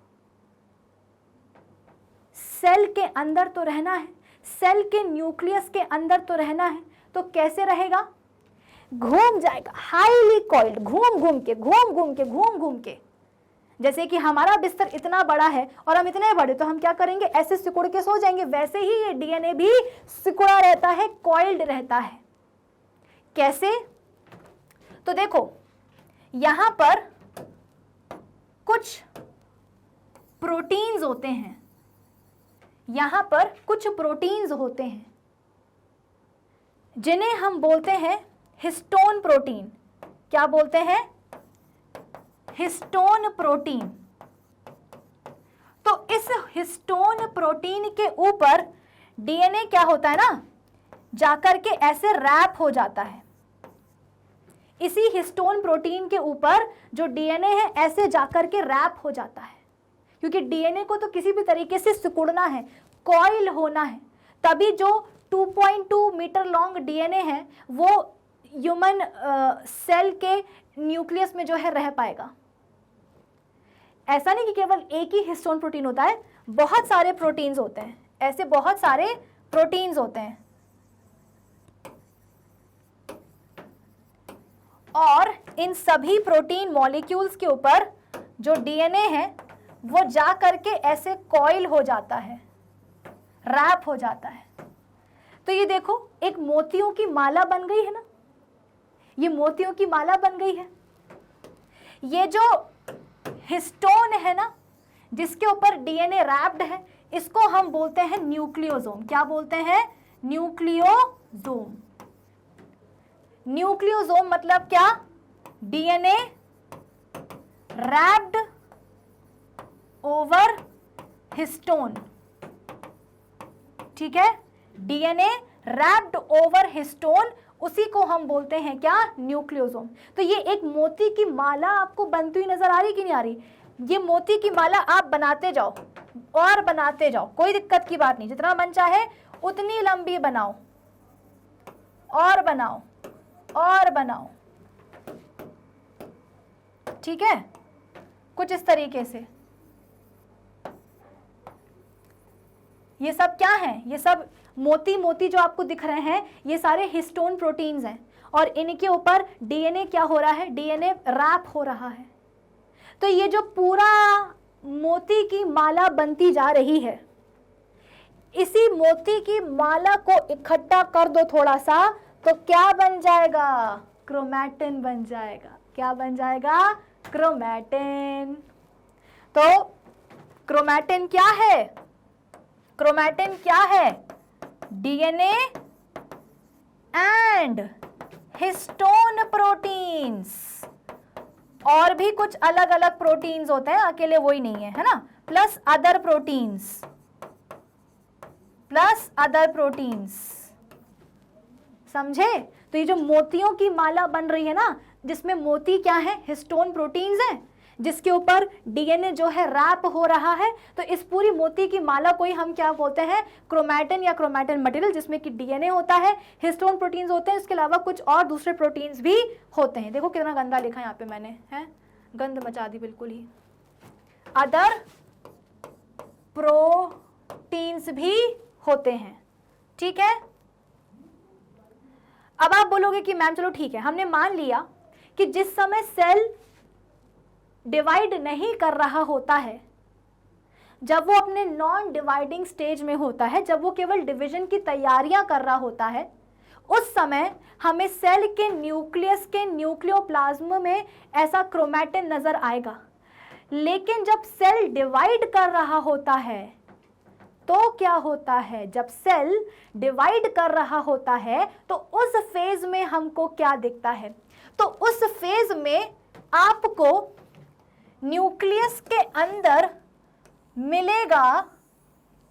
सेल के अंदर तो रहना है, सेल के न्यूक्लियस के अंदर तो रहना है, तो कैसे रहेगा? घूम जाएगा, हाईली कॉइल्ड, घूम घूम के। जैसे कि हमारा बिस्तर इतना बड़ा है और हम इतने बड़े, तो हम क्या करेंगे? ऐसे सिकुड़ के सो जाएंगे। वैसे ही ये डीएनए भी सिकुड़ा रहता है, कॉइल्ड रहता है। कैसे? तो देखो यहां पर कुछ प्रोटीन्स होते हैं, यहां पर कुछ प्रोटीन्स होते हैं जिन्हें हम बोलते हैं हिस्टोन प्रोटीन। क्या बोलते हैं? Histone protein. तो इस हिस्टोन प्रोटीन के ऊपर डीएनए क्या होता है ना, जाकर के ऐसे रैप हो जाता है। इसी हिस्टोन प्रोटीन के ऊपर जो डीएनए है ऐसे जाकर के रैप हो जाता है, क्योंकि डीएनए को तो किसी भी तरीके से सिकुड़ना है, कॉइल होना है, तभी जो 2.2 मीटर लॉन्ग डीएनए है वो ह्यूमन सेल के न्यूक्लियस में जो है रह पाएगा। ऐसा नहीं कि केवल एक ही हिस्टोन प्रोटीन होता है, बहुत सारे प्रोटीन्स होते हैं, ऐसे बहुत सारे प्रोटीन्स होते हैं। और इन सभी प्रोटीन मॉलिक्यूल्स के ऊपर जो डीएनए है वो जा करके ऐसे कॉइल हो जाता है, रैप हो जाता है। तो ये देखो एक मोतियों की माला बन गई है ना, ये मोतियों की माला बन गई है। ये जो हिस्टोन है ना जिसके ऊपर डीएनए रैप्ड है, इसको हम बोलते हैं न्यूक्लियोसोम। क्या बोलते हैं? न्यूक्लियोसोम। न्यूक्लियोसोम मतलब क्या? DNA wrapped over histone. ठीक है, डीएनए रैप्ड ओवर हिस्टोन, उसी को हम बोलते हैं क्या? न्यूक्लियोसोम। तो ये एक मोती की माला आपको बनती हुई नजर आ रही कि नहीं आ रही? ये मोती की माला आप बनाते जाओ और बनाते जाओ, कोई दिक्कत की बात नहीं, जितना मन चाहे उतनी लंबी बनाओ और बनाओ और बनाओ। ठीक है, कुछ इस तरीके से। ये सब क्या है? ये सब मोती मोती जो आपको दिख रहे हैं ये सारे हिस्टोन प्रोटीन्स हैं और इनके ऊपर डीएनए क्या हो रहा है? डीएनए रैप हो रहा है। तो ये जो पूरा मोती की माला बनती जा रही है, इसी मोती की माला को इकट्ठा कर दो थोड़ा सा, तो क्या बन जाएगा? क्रोमैटिन बन जाएगा। क्या बन जाएगा? क्रोमैटिन। तो क्रोमैटिन क्या है? क्रोमैटिन क्या है? DNA and histone proteins. और भी कुछ अलग अलग प्रोटीन्स होते हैं, अकेले वही नहीं है ना, plus other proteins, plus other proteins. समझे? तो ये जो मोतियों की माला बन रही है ना, जिसमें मोती क्या है? हिस्टोन प्रोटीन्स हैं, जिसके ऊपर डीएनए जो है रैप हो रहा है। तो इस पूरी मोती की माला को ही हम क्या बोलते हैं? क्रोमैटिन या क्रोमैटिन मटेरियल, जिसमें कि डीएनए होता है, हिस्टोन प्रोटीन्स होते हैं, इसके अलावा कुछ और दूसरे प्रोटीन्स भी होते हैं। देखो कितना गंदा लिखा है यहाँ पे मैंने, है गंद मचा दी बिल्कुल ही। अदर प्रोटीन्स भी होते हैं। ठीक है, अब आप बोलोगे कि मैम चलो ठीक है, हमने मान लिया कि जिस समय सेल डिवाइड नहीं कर रहा होता है, जब वो अपने नॉन डिवाइडिंग स्टेज में होता है, जब वो केवल डिवीजन की तैयारियां कर रहा होता है, उस समय हमें सेल के न्यूक्लियस के न्यूक्लियोप्लाज्म में ऐसा क्रोमैटिन नजर आएगा। लेकिन जब सेल डिवाइड कर रहा होता है तो क्या होता है? जब सेल डिवाइड कर रहा होता है तो उस फेज में हमको क्या दिखता है? तो उस फेज में आपको न्यूक्लियस के अंदर मिलेगा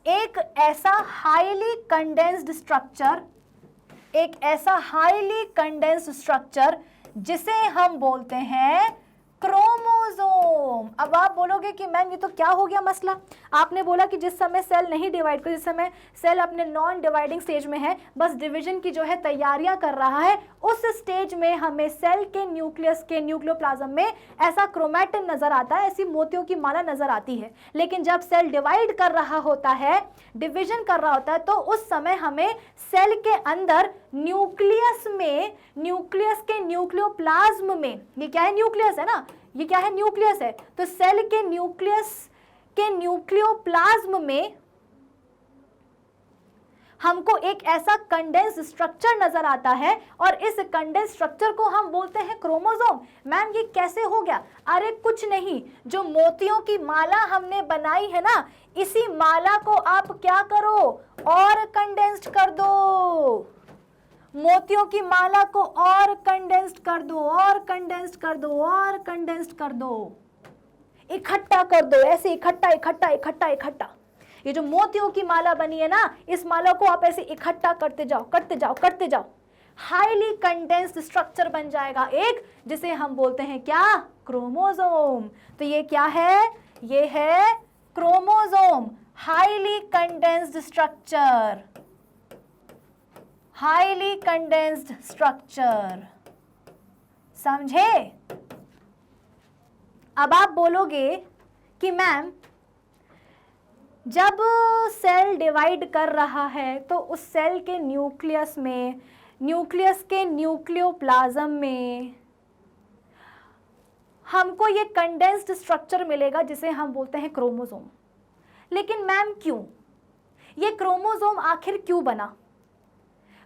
एक ऐसा हाईली कंडेंस्ड स्ट्रक्चर, एक ऐसा हाईली कंडेंस्ड स्ट्रक्चर जिसे हम बोलते हैं क्रोमोसोम। अब आप बोलोगे कि मैम ये तो क्या हो गया मसला? आपने बोला कि जिस समय सेल नहीं डिवाइड कर, जिस समय सेल अपने नॉन डिवाइडिंग स्टेज में है, बस डिवीजन की जो है तैयारियां कर रहा है, उस स्टेज में हमें सेल के न्यूक्लियस के न्यूक्लियोप्लाज्म में ऐसा क्रोमैटिन नजर आता है, ऐसी मोतियों की माला नजर आती है। लेकिन जब सेल डिवाइड कर रहा होता है, डिवीजन कर रहा होता है, तो उस समय हमें सेल के अंदर न्यूक्लियस में, न्यूक्लियस के न्यूक्लियोप्लाज्म में, ये क्या है? न्यूक्लियस है ना, ये क्या है? न्यूक्लियस है। तो सेल के न्यूक्लियस के न्यूक्लियोप्लाज्म में हमको एक ऐसा कंडेंस स्ट्रक्चर नजर आता है और इस कंडेंस स्ट्रक्चर को हम बोलते हैं क्रोमोसोम। मैम ये कैसे हो गया? अरे कुछ नहीं, जो मोतियों की माला हमने बनाई है ना, इसी माला को आप क्या करो और कंडेंस्ड कर दो, मोतियों की माला को और कंडेंस्ड कर दो, और कंडेंस्ड कर दो, और कंडेंस्ड कर दो, इकट्ठा कर दो, ऐसे इकट्ठा इकट्ठा इकट्ठा इकट्ठा। ये जो मोतियों की माला बनी है ना, इस माला को आप ऐसे इकट्ठा करते जाओ करते जाओ करते जाओ, हाईली कंडेंस्ड स्ट्रक्चर बन जाएगा एक, जिसे हम बोलते हैं क्या? क्रोमोसोम। तो ये क्या है? ये है chromosome, highly condensed structure, highly condensed structure. समझे? अब आप बोलोगे कि मैम जब सेल डिवाइड कर रहा है तो उस सेल के न्यूक्लियस में, न्यूक्लियस के न्यूक्लियोप्लाज्म में हमको ये कंडेंस्ड स्ट्रक्चर मिलेगा जिसे हम बोलते हैं क्रोमोसोम। लेकिन मैम क्यों? ये क्रोमोसोम आखिर क्यों बना?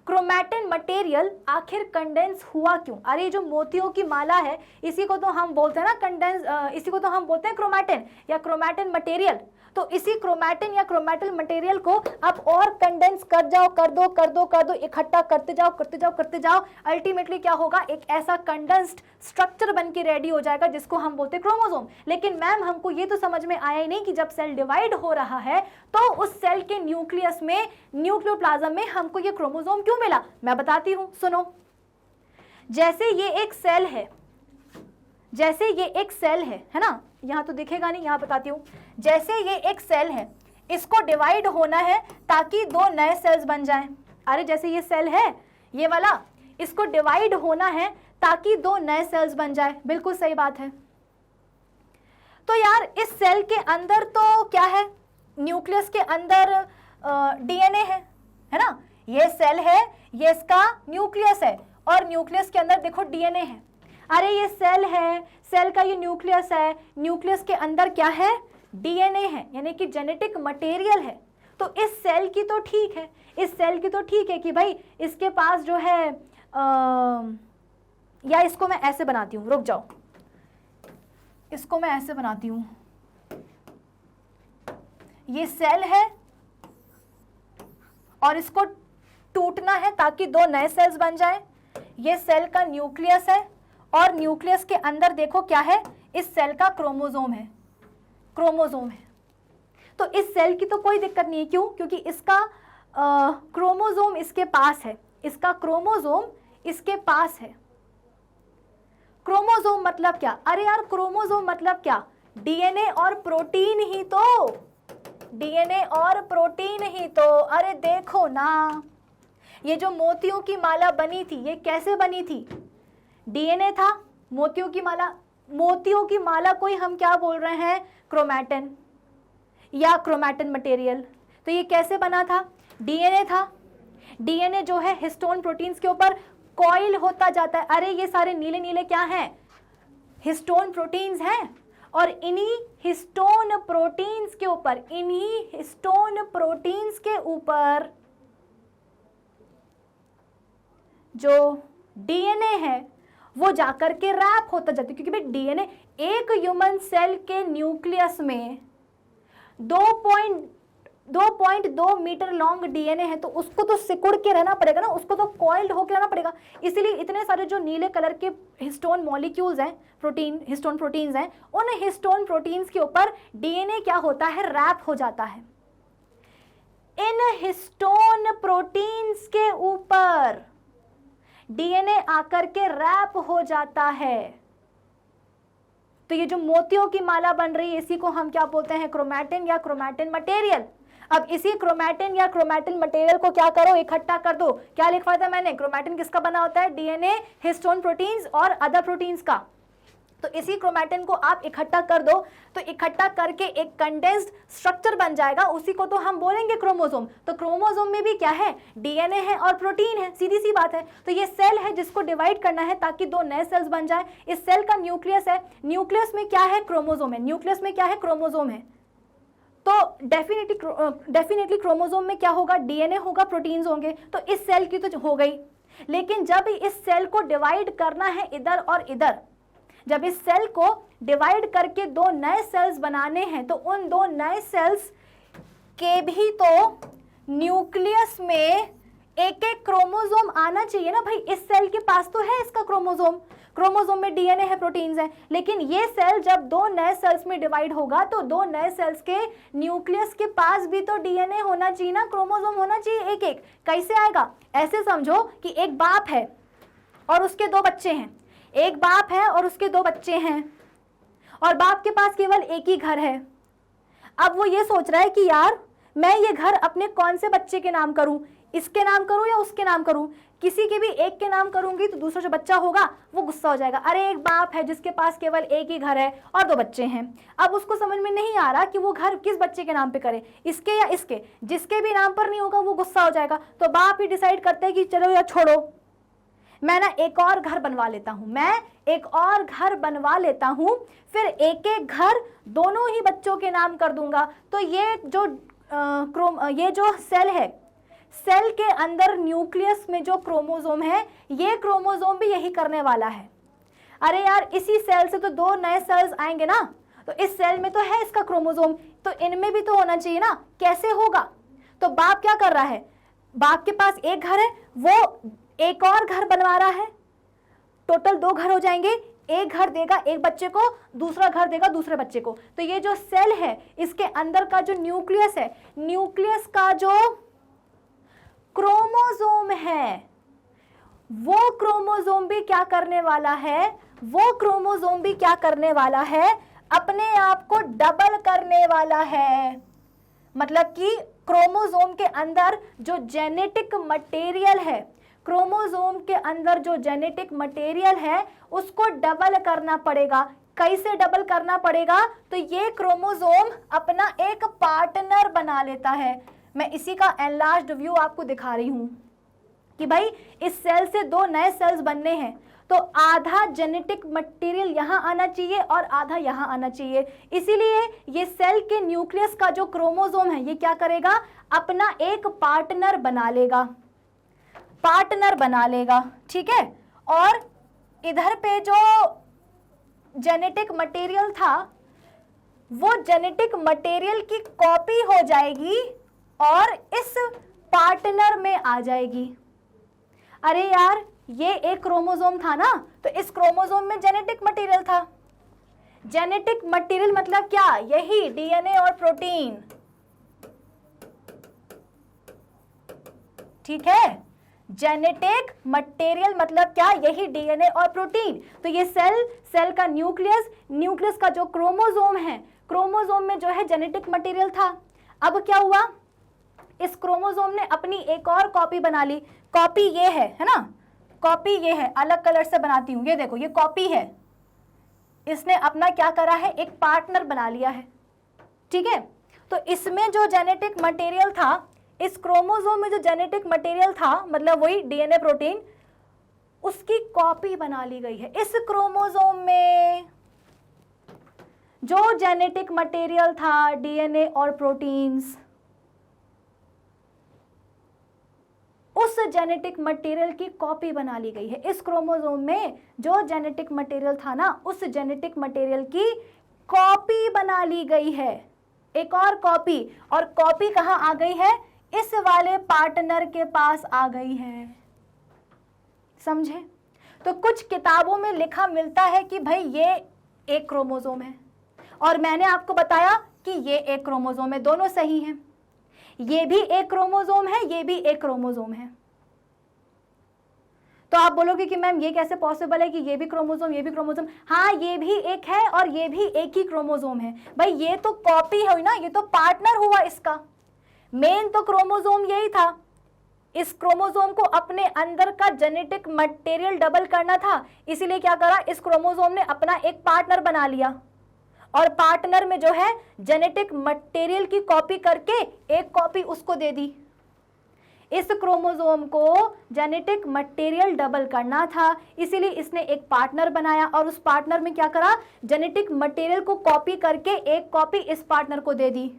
क्रोमैटिन मटेरियल आखिर कंडेंस हुआ क्यों? अरे जो मोतियों की माला है इसी को तो हम बोलते हैं ना कंडेंस, इसी को तो हम बोलते हैं क्रोमैटिन या क्रोमैटिन मटेरियल। तो इसी क्रोमैटिन या क्रोमैटिन मटेरियल को आप और कंडेंस कर जाओ, कर दो कर दो कर दो, इकट्ठा करते जाओ करते जाओ करते जाओ, अल्टीमेटली क्या होगा? एक ऐसा कंडेंस्ड स्ट्रक्चर बन के रेडी हो जाएगा जिसको हम बोलते हैं क्रोमोसोम। लेकिन मैम हमको ये तो समझ में आया ही नहीं कि जब सेल डिवाइड हो रहा है तो उस सेल के न्यूक्लियस में, न्यूक्लियोप्लाज्म में हमको ये क्रोमोसोम क्यों मिला? मैं बताती हूँ, सुनो। जैसे ये एक सेल है, जैसे ये एक सेल है ना, यहाँ तो दिखेगा नहीं, यहाँ बताती हूँ। जैसे ये एक सेल है, इसको डिवाइड होना है ताकि दो नए सेल्स बन जाएं। अरे जैसे ये सेल है ये वाला, इसको डिवाइड होना है ताकि दो नए सेल्स बन जाए। बिल्कुल सही बात है। तो यार इस सेल के अंदर तो क्या है? न्यूक्लियस के अंदर डीएनए है ना? ये सेल है, ये इसका न्यूक्लियस है और न्यूक्लियस के अंदर देखो डीएनए है। अरे ये सेल है, सेल का ये न्यूक्लियस है, न्यूक्लियस के अंदर क्या है? डीएनए है, यानी कि जेनेटिक मटेरियल है। तो इस सेल की तो ठीक है, इस सेल की तो ठीक है कि भाई इसके पास जो है या इसको मैं ऐसे बनाती हूँ, रुक जाओ, इसको मैं ऐसे बनाती हूँ। ये सेल है और इसको टूटना है ताकि दो नए सेल्स बन जाएं। ये सेल का न्यूक्लियस है और न्यूक्लियस के अंदर देखो क्या है? इस सेल का क्रोमोसोम है, क्रोमोसोम है। तो इस सेल की तो कोई दिक्कत नहीं है। क्यों? क्योंकि इसका क्रोमोसोम इसके पास है, इसका क्रोमोसोम इसके पास है। क्रोमोसोम मतलब क्या? अरे यार क्रोमोसोम मतलब क्या? डीएनए और प्रोटीन ही तो, डीएनए और प्रोटीन ही तो। अरे देखो ना, ये जो मोतियों की माला बनी थी ये कैसे बनी थी? डीएनए था, मोतियों की माला, मोतियों की माला को ही हम क्या बोल रहे हैं? क्रोमैटिन या क्रोमैटिन मटेरियल। तो ये कैसे बना था? डीएनए था। डीएनए जो है हिस्टोन प्रोटीन्स के ऊपर कॉइल होता जाता है। अरे ये सारे नीले नीले क्या हैं? हिस्टोन प्रोटीन्स हैं। और इन्हीं हिस्टोन प्रोटीन्स के ऊपर, इन्हीं हिस्टोन प्रोटीन्स के ऊपर जो डीएनए है वो जाकर के रैप होता जाता है। क्योंकि भाई डीएनए, एक ह्यूमन सेल के न्यूक्लियस में 2.2 मीटर लॉन्ग डीएनए है, तो उसको तो सिकुड़ के रहना पड़ेगा ना, उसको तो कॉइल्ड होकर रहना पड़ेगा। इसीलिए इतने सारे जो नीले कलर के हिस्टोन मॉलिक्यूल्स हैं, प्रोटीन, हिस्टोन प्रोटीन्स हैं, उन हिस्टोन प्रोटीन्स के ऊपर डीएनए क्या होता है? रैप हो जाता है। इन हिस्टोन प्रोटीन्स के ऊपर डीएनए आकर के रैप हो जाता है। तो ये जो मोतियों की माला बन रही है इसी को हम क्या बोलते हैं? क्रोमैटिन या क्रोमैटिन मटेरियल। अब इसी क्रोमैटिन या क्रोमैटिन मटेरियल को क्या करो? इकट्ठा कर दो। क्या लिखवाया था मैंने? क्रोमैटिन किसका बना होता है? डीएनए, हिस्टोन प्रोटीन्स और अदर प्रोटीन्स का। तो इसी क्रोमैटिन को आप इकट्ठा कर दो, तो इकट्ठा करके एक कंडेंस्ड स्ट्रक्चर बन जाएगा, उसी को तो हम बोलेंगे क्रोमोसोम। तो क्रोमोसोम में भी क्या है? डीएनए है और प्रोटीन है, सीधी सी बात है। तो ये सेल है जिसको डिवाइड करना है ताकि दो नए सेल्स बन जाए। इस सेल का न्यूक्लियस है, न्यूक्लियस में क्या है? क्रोमोसोम है। न्यूक्लियस में क्या है? क्रोमोसोम है। तो डेफिनेटली क्रोमोसोम में क्या होगा, डीएनए होगा, प्रोटीन्स होंगे, तो इस सेल की तो हो गई। लेकिन जब इस सेल को डिवाइड करना है इधर और इधर, जब इस सेल को डिवाइड करके दो नए सेल्स बनाने हैं, तो उन दो नए सेल्स के भी तो न्यूक्लियस में एक एक क्रोमोसोम आना चाहिए ना भाई। इस सेल के पास तो है इसका क्रोमोसोम, क्रोमोसोम में डीएनए है, प्रोटीन्स है, लेकिन ये सेल जब दो नए सेल्स में डिवाइड होगा तो दो नए सेल्स के न्यूक्लियस के पास भी तो डीएनए होना चाहिए ना, क्रोमोसोम होना चाहिए एक एक। कैसे आएगा, ऐसे समझो कि एक बाप है और उसके दो बच्चे हैं, एक बाप है और उसके दो बच्चे हैं, और बाप के पास केवल एक ही घर है। अब वो ये सोच रहा है कि यार मैं ये घर अपने कौन से बच्चे के नाम करूं, इसके नाम करूं या उसके नाम करूं। किसी के भी एक के नाम करूंगी तो दूसरा जो बच्चा होगा वो गुस्सा हो जाएगा, अरे एक बाप है जिसके पास केवल एक ही घर है और दो बच्चे हैं। अब उसको समझ में नहीं आ रहा कि वो घर किस बच्चे के नाम पे करे, इसके या इसके। जिसके भी नाम पर नहीं होगा वो गुस्सा हो जाएगा, तो बाप ही डिसाइड करते हैं कि चलो यार छोड़ो, मैं ना एक और घर बनवा लेता हूं, मैं एक और घर बनवा लेता हूं, फिर एक एक घर दोनों ही बच्चों के नाम कर दूंगा। तो ये जो सेल है, सेल के अंदर न्यूक्लियस में जो क्रोमोसोम है, ये क्रोमोसोम भी यही करने वाला है। अरे यार इसी सेल से तो दो नए सेल्स आएंगे ना, तो इस सेल में तो है इसका क्रोमोसोम, तो इनमें भी तो होना चाहिए ना, कैसे होगा। तो बाप क्या कर रहा है, बाप के पास एक घर है, वो एक और घर बनवा रहा है, टोटल दो घर हो जाएंगे, एक घर देगा एक बच्चे को, दूसरा घर देगा दूसरे बच्चे को। तो ये जो सेल है इसके अंदर का जो न्यूक्लियस है, न्यूक्लियस का जो क्रोमोसोम है, वो क्रोमोसोम भी क्या करने वाला है, वो क्रोमोसोम भी क्या करने वाला है, अपने आप को डबल करने वाला है। मतलब कि क्रोमोसोम के अंदर जो जेनेटिक मटेरियल है, क्रोमोसोम के अंदर जो जेनेटिक मटेरियल है उसको डबल करना पड़ेगा। कैसे डबल करना पड़ेगा, तो ये क्रोमोसोम अपना एक पार्टनर बना लेता है। मैं इसी का एनलार्ज्ड व्यू आपको दिखा रही हूं कि भाई इस सेल से दो नए सेल्स बनने हैं, तो आधा जेनेटिक मटेरियल यहां आना चाहिए और आधा यहां आना चाहिए। इसीलिए ये सेल के न्यूक्लियस का जो क्रोमोसोम है ये क्या करेगा, अपना एक पार्टनर बना लेगा, पार्टनर बना लेगा, ठीक है। और इधर पे जो जेनेटिक मटेरियल था वो जेनेटिक मटेरियल की कॉपी हो जाएगी और इस पार्टनर में आ जाएगी। अरे यार ये एक क्रोमोसोम था ना, तो इस क्रोमोसोम में जेनेटिक मटेरियल था। जेनेटिक मटेरियल मतलब क्या, यही डीएनए और प्रोटीन, ठीक है। जेनेटिक मटेरियल मतलब क्या, यही डीएनए और प्रोटीन। तो ये सेल का न्यूक्लियस का जो क्रोमोसोम है, क्रोमोसोम में जो है जेनेटिक मटेरियल था। अब क्या हुआ, इस क्रोमोसोम ने अपनी एक और कॉपी बना ली। कॉपी ये है ना, कॉपी ये है, अलग कलर से बनाती हूं, ये देखो ये कॉपी है। इसने अपना क्या करा है, एक पार्टनर बना लिया है, ठीक है। तो इसमें जो जेनेटिक मटेरियल था, इस क्रोमोसोम में जो जेनेटिक मटेरियल था, मतलब वही डीएनए प्रोटीन, उसकी कॉपी बना ली गई है। इस क्रोमोसोम में जो जेनेटिक मटेरियल था, डीएनए और प्रोटीन्स, उस जेनेटिक मटेरियल की कॉपी बना ली गई है। इस क्रोमोसोम में जो जेनेटिक मटेरियल था ना, उस जेनेटिक मटेरियल की कॉपी बना ली गई है, एक और कॉपी। और कॉपी कहां आ गई है, इस वाले पार्टनर के पास आ गई है, समझे। तो कुछ किताबों में लिखा मिलता है कि भाई ये एक क्रोमोसोम है, और मैंने आपको बताया कि ये एक क्रोमोसोम है, दोनों सही हैं। ये भी एक क्रोमोसोम है, ये भी एक क्रोमोसोम है। तो आप बोलोगे कि मैम ये कैसे पॉसिबल है कि ये भी क्रोमोसोम ये भी क्रोमोसोम। हाँ, ये भी एक है और ये भी एक ही क्रोमोसोम है। भाई ये तो कॉपी हुई ना, ये तो पार्टनर हुआ इसका। मेन तो क्रोमोसोम यही था, इस क्रोमोसोम को अपने अंदर का जेनेटिक मटेरियल डबल करना था, इसीलिए क्या करा, इस क्रोमोसोम ने अपना एक पार्टनर बना लिया, और पार्टनर में जो है जेनेटिक मटेरियल की कॉपी करके एक कॉपी उसको दे दी। इस क्रोमोसोम को जेनेटिक मटेरियल डबल करना था, इसीलिए इसने एक पार्टनर बनाया, और उस पार्टनर में क्या करा, जेनेटिक मटेरियल को कॉपी करके एक कॉपी इस पार्टनर को दे दी।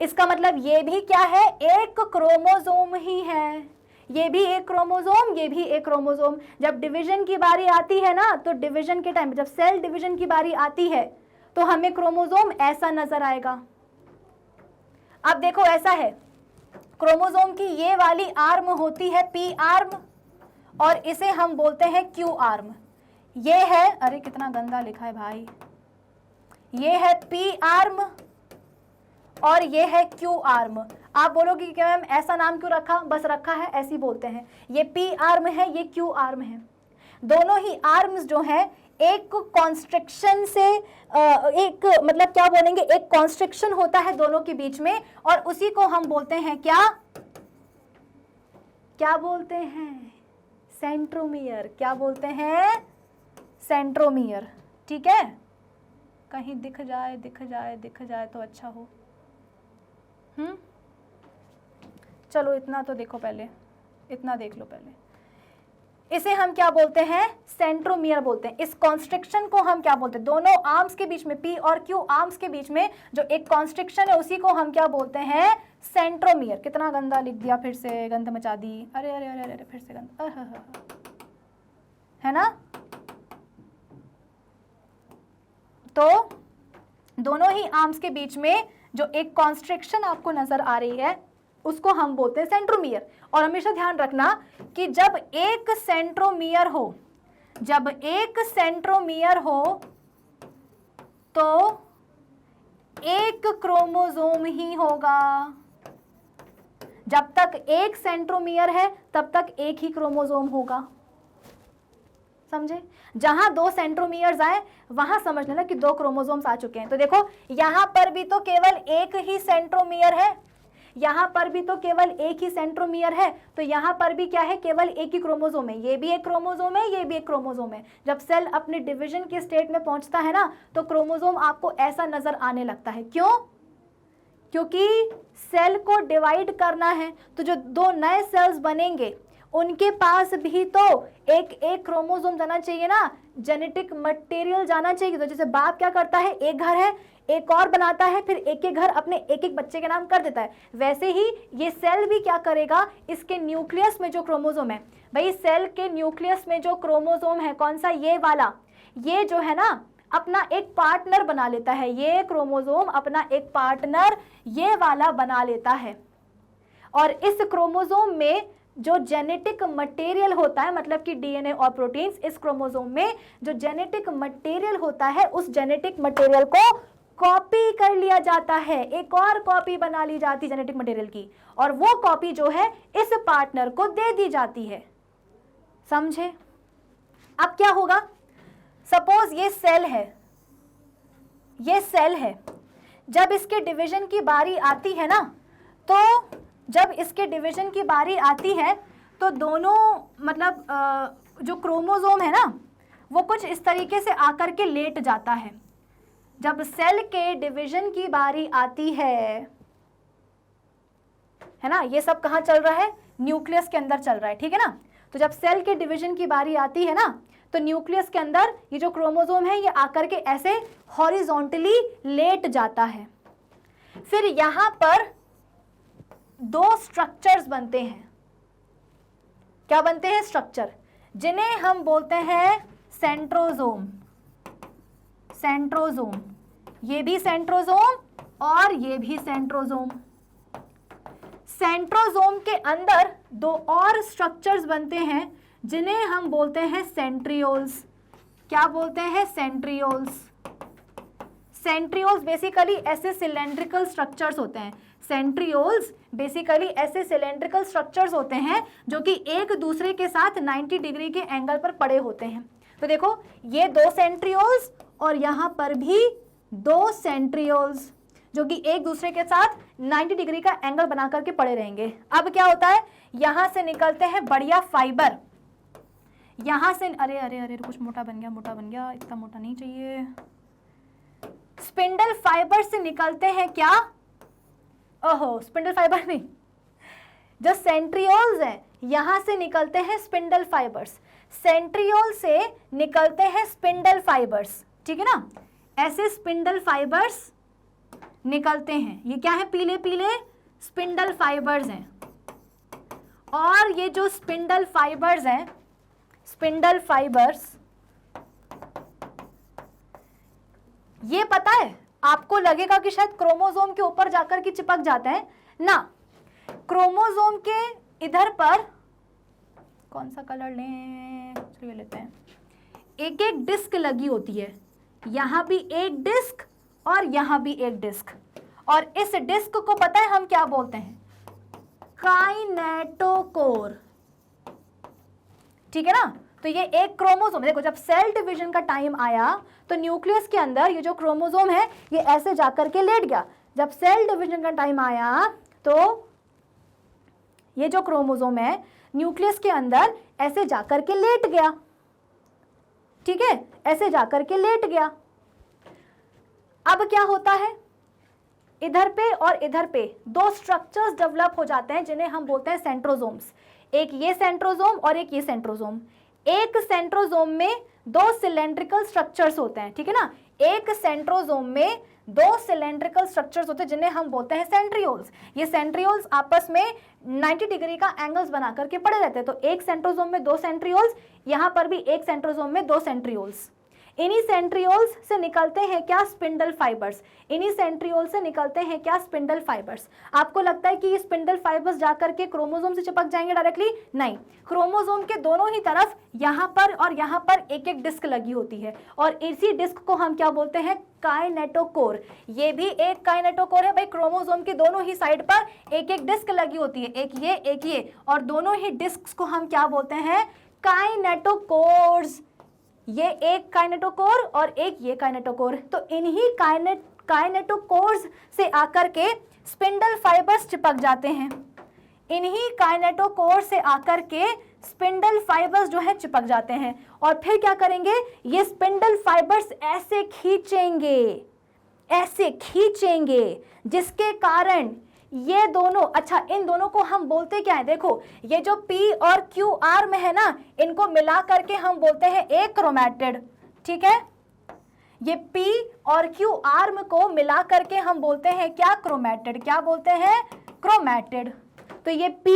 इसका मतलब ये भी क्या है, एक क्रोमोसोम ही है, ये भी एक क्रोमोसोम, ये भी एक क्रोमोसोम। जब डिवीजन की बारी आती है ना, तो डिवीजन के टाइम, जब सेल डिवीजन की बारी आती है तो हमें क्रोमोसोम ऐसा नजर आएगा। अब देखो ऐसा है, क्रोमोसोम की ये वाली आर्म होती है पी आर्म, और इसे हम बोलते हैं क्यू आर्म। ये है, अरे कितना गंदा लिखा है भाई, ये है पी आर्म और ये है क्यू आर्म। आप बोलोगे कि मैम ऐसा नाम क्यों रखा, बस रखा है, ऐसे ही बोलते हैं। ये पी आर्म है, ये क्यू आर्म है। दोनों ही आर्म्स जो है एक कॉन्स्ट्रिक्शन से एक मतलब क्या बोलेंगे, एक कॉन्स्ट्रिक्शन होता है दोनों के बीच में, और उसी को हम बोलते हैं क्या, क्या बोलते हैं, सेंट्रोमियर। क्या बोलते हैं, सेंट्रोमियर। ठीक है, कहीं दिख जाए दिख जाए दिख जाए तो अच्छा हो। चलो इतना तो देखो पहले, इतना देख लो पहले। इसे हम क्या बोलते हैं, सेंट्रोमियर बोलते हैं। इस कॉन्स्ट्रिक्शन को हम क्या बोलते हैं, दोनों आर्म्स के बीच में, पी और क्यू आर्म्स के बीच में जो एक कॉन्स्ट्रिक्शन है उसी को हम क्या बोलते हैं, सेंट्रोमियर। कितना गंदा लिख दिया, फिर से गंद मचा दी, अरे अरे अरे अरे फिर से गंद, है ना। तो दोनों ही आर्म्स के बीच में जो एक कॉन्स्ट्रिक्शन आपको नजर आ रही है उसको हम बोलते हैं सेंट्रोमियर। और हमेशा ध्यान रखना कि जब एक सेंट्रोमियर हो, जब एक सेंट्रोमियर हो तो एक क्रोमोसोम ही होगा। जब तक एक सेंट्रोमियर है तब तक एक ही क्रोमोसोम होगा, समझे। जहां दो सेंट्रोमियर्स आए वहां समझ लेना कि दो क्रोमोसोम्स आ चुके हैं। तो देखो यहां पर भी तो केवल एक ही सेंट्रोमियर है, यहां पर भी तो केवल एक ही सेंट्रोमियर है, तो यहां पर भी क्या है, केवल एक ही क्रोमोसोम है। ये भी एक क्रोमोसोम है, ये भी एक क्रोमोसोम है। जब सेल अपने डिवीजन के स्टेट में पहुंचता है ना, तो क्रोमोसोम आपको ऐसा नजर आने लगता है। क्यों, क्योंकि सेल को डिवाइड करना है, तो जो दो नए सेल्स बनेंगे उनके पास भी तो एक एक क्रोमोसोम जाना चाहिए ना, जेनेटिक मटेरियल जाना चाहिए। तो जैसे बाप क्या करता है, एक घर है, एक और बनाता है, फिर एक एक घर अपने एक एक बच्चे के नाम कर देता है, वैसे ही ये सेल भी क्या करेगा, इसके न्यूक्लियस में जो क्रोमोसोम है, भाई सेल के न्यूक्लियस में जो क्रोमोसोम है, कौन सा, ये वाला, ये जो है ना अपना एक पार्टनर बना लेता है। ये क्रोमोसोम अपना एक पार्टनर ये वाला बना लेता है, और इस क्रोमोसोम में जो जेनेटिक मटेरियल होता है, मतलब कि डीएनए और प्रोटीन्स, इस क्रोमोसोम में जो जेनेटिक मटेरियल होता है उस जेनेटिक मटेरियल को कॉपी कर लिया जाता है, एक और कॉपी बना ली जाती है जेनेटिक मटेरियल की, और वो कॉपी जो है इस पार्टनर को दे दी जाती है, समझे। अब क्या होगा, सपोज ये सेल है, ये सेल है, जब इसके डिवीजन की बारी आती है ना, तो जब इसके डिवीजन की बारी आती है तो दोनों मतलब जो क्रोमोसोम है ना वो कुछ इस तरीके से आकर के लेट जाता है। जब सेल के डिवीजन की बारी आती है ना, ये सब कहाँ चल रहा है, न्यूक्लियस के अंदर चल रहा है, ठीक है ना। तो जब सेल के डिवीजन की बारी आती है ना, तो न्यूक्लियस के अंदर ये जो क्रोमोसोम है ये आकर के ऐसे हॉरिजॉन्टली लेट जाता है। फिर यहां पर दो स्ट्रक्चर्स बनते हैं। क्या बनते हैं, स्ट्रक्चर, जिन्हें हम बोलते हैं सेंट्रोसोम। सेंट्रोसोम, ये भी सेंट्रोसोम और ये भी सेंट्रोसोम। सेंट्रोसोम के अंदर दो और स्ट्रक्चर्स बनते हैं जिन्हें हम बोलते हैं सेंट्रियोल्स। क्या बोलते हैं, सेंट्रियोल्स। सेंट्रियोल्स बेसिकली ऐसे सिलेंड्रिकल स्ट्रक्चर्स होते हैं। सेंट्रियोल्स बेसिकली ऐसे सिलेंड्रिकल स्ट्रक्चर्स होते हैं जो कि एक दूसरे के साथ 90 डिग्री के एंगल पर पड़े होते हैं। तो देखो ये दो सेंट्रियोल्स और यहां पर भी दो सेंट्रियोल्स जो कि एक दूसरे के साथ 90 डिग्री का एंगल बना करके पड़े रहेंगे। अब क्या होता है, यहां से निकलते हैं बढ़िया फाइबर, यहां से, अरे अरे अरे कुछ मोटा बन गया, मोटा बन गया, इतना मोटा नहीं चाहिए। स्पिंडल फाइबर से निकलते हैं क्या, ओहो स्पिंडल फाइबर नहीं, जो सेंट्रियोल्स हैं यहां से निकलते हैं स्पिंडल फाइबर्स, सेंट्रियोल से निकलते हैं स्पिंडल फाइबर्स, ठीक है ना। ऐसे स्पिंडल फाइबर्स निकलते हैं। ये क्या है, पीले पीले स्पिंडल फाइबर्स हैं। और ये जो स्पिंडल फाइबर्स हैं, स्पिंडल फाइबर्स, ये पता है आपको लगेगा कि शायद क्रोमोसोम के ऊपर जाकर के चिपक जाते हैं ना। क्रोमोसोम के इधर पर कौन सा कलर लें, ये लेते हैं, एक एक डिस्क लगी होती है। यहां भी एक डिस्क और यहां भी एक डिस्क, और इस डिस्क को पता है हम क्या बोलते हैं, काइनेटोकोर। ठीक है ना। तो ये एक क्रोमोसोम, देखो जब सेल डिवीजन का टाइम आया तो न्यूक्लियस के अंदर ये जो क्रोमोसोम है ये ऐसे जाकर के लेट गया। जब सेल डिवीजन का टाइम आया तो ये जो क्रोमोसोम है न्यूक्लियस के अंदर ऐसे जाकर के लेट गया। ठीक है, ऐसे जाकर के लेट गया। अब क्या होता है, इधर पे और इधर पे दो स्ट्रक्चर्स डेवलप हो जाते हैं जिन्हें हम बोलते हैं सेंट्रोसोम्स। एक ये सेंट्रोसोम और एक ये सेंट्रोसोम। एक सेंट्रोसोम में दो सिलेंड्रिकल स्ट्रक्चर्स होते हैं। ठीक है ना, एक सेंट्रोसोम में दो सिलेंड्रिकल स्ट्रक्चर्स होते हैं जिन्हें हम बोलते हैं सेंट्रियोल्स। ये सेंट्रियोल्स आपस में 90 डिग्री का एंगल्स बना करके पड़े रहते हैं। तो एक सेंट्रोसोम में दो सेंट्रियोल्स, यहां पर भी एक सेंट्रोसोम में दो सेंट्रियोल्स। इन्हीं सेंट्रियोल्स से निकलते हैं क्या, स्पिंडल फाइबर्स। इन्हीं सेंट्रियोल से निकलते हैं क्या, स्पिंडल फाइबर्स। आपको लगता है कि ये स्पिंडल फाइबर्स जाकर के क्रोमोसोम से चिपक जाएंगे डायरेक्टली? नहीं, क्रोमोसोम के दोनों ही तरफ यहाँ पर और यहाँ पर एक एक डिस्क लगी होती है, और इसी डिस्क को हम क्या बोलते हैं, काइनेटोकोर। ये भी एक काइनेटोकोर है भाई। क्रोमोसोम की दोनों ही साइड पर एक एक डिस्क लगी होती है, एक ये, और दोनों ही डिस्क को हम क्या बोलते हैं, काइनेटोकोर्स। ये एक काइनेटोकोर और एक ये काइनेटोकोर। तो इन्हीं काइनेटोकोर्स से आकर के स्पिंडल फाइबर्स चिपक जाते हैं। इन्हीं काइनेटोकोर से आकर के स्पिंडल फाइबर्स जो है चिपक जाते हैं, और फिर क्या करेंगे, ये स्पिंडल फाइबर्स ऐसे खींचेंगे जिसके कारण ये दोनों, अच्छा इन दोनों को हम बोलते क्या है, देखो ये जो P और Q आर्म है ना, इनको मिला करके हम बोलते हैं एक क्रोमैटिड। ठीक है, ये P और Q आर्म को मिला करके हम बोलते हैं क्या, क्रोमैटिड। क्या बोलते हैं, क्रोमैटिड। तो ये P,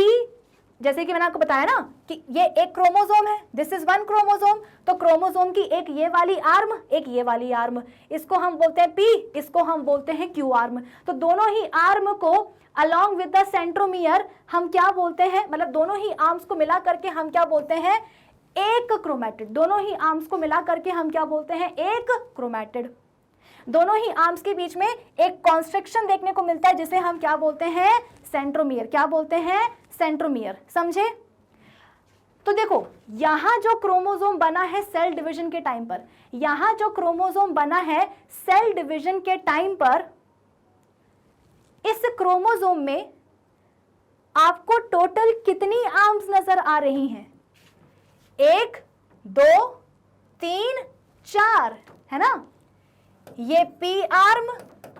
जैसे कि मैंने आपको बताया ना कि ये एक क्रोमोसोम है, दिस इज वन क्रोमोसोम। तो क्रोमोसोम की एक ये वाली आर्म, एक ये वाली आर्म, इसको हम बोलते हैं P, इसको हम बोलते हैं Q आर्म। तो दोनों ही आर्म को अलॉन्ग विद द सेंट्रोमियर हम क्या बोलते हैं, मतलब दोनों ही आर्म्स को मिला करके हम क्या बोलते हैं, एक क्रोमैटिड। दोनों ही आर्म्स को मिला करके हम क्या बोलते हैं, एक क्रोमैटिड। दोनों ही आर्म्स के बीच में एक कॉन्स्ट्रिक्शन देखने को मिलता है जिसे हम क्या बोलते हैं, सेंट्रोमियर। क्या बोलते हैं, सेंट्रोमियर। समझे। तो देखो यहां जो क्रोमोसोम बना है सेल डिवीजन के टाइम पर, यहां जो क्रोमोसोम बना है सेल डिवीजन के टाइम पर, इस क्रोमोसोम में आपको टोटल कितनी आर्म्स नजर आ रही हैं, 1 2 3 4, है ना। ये P आर्म,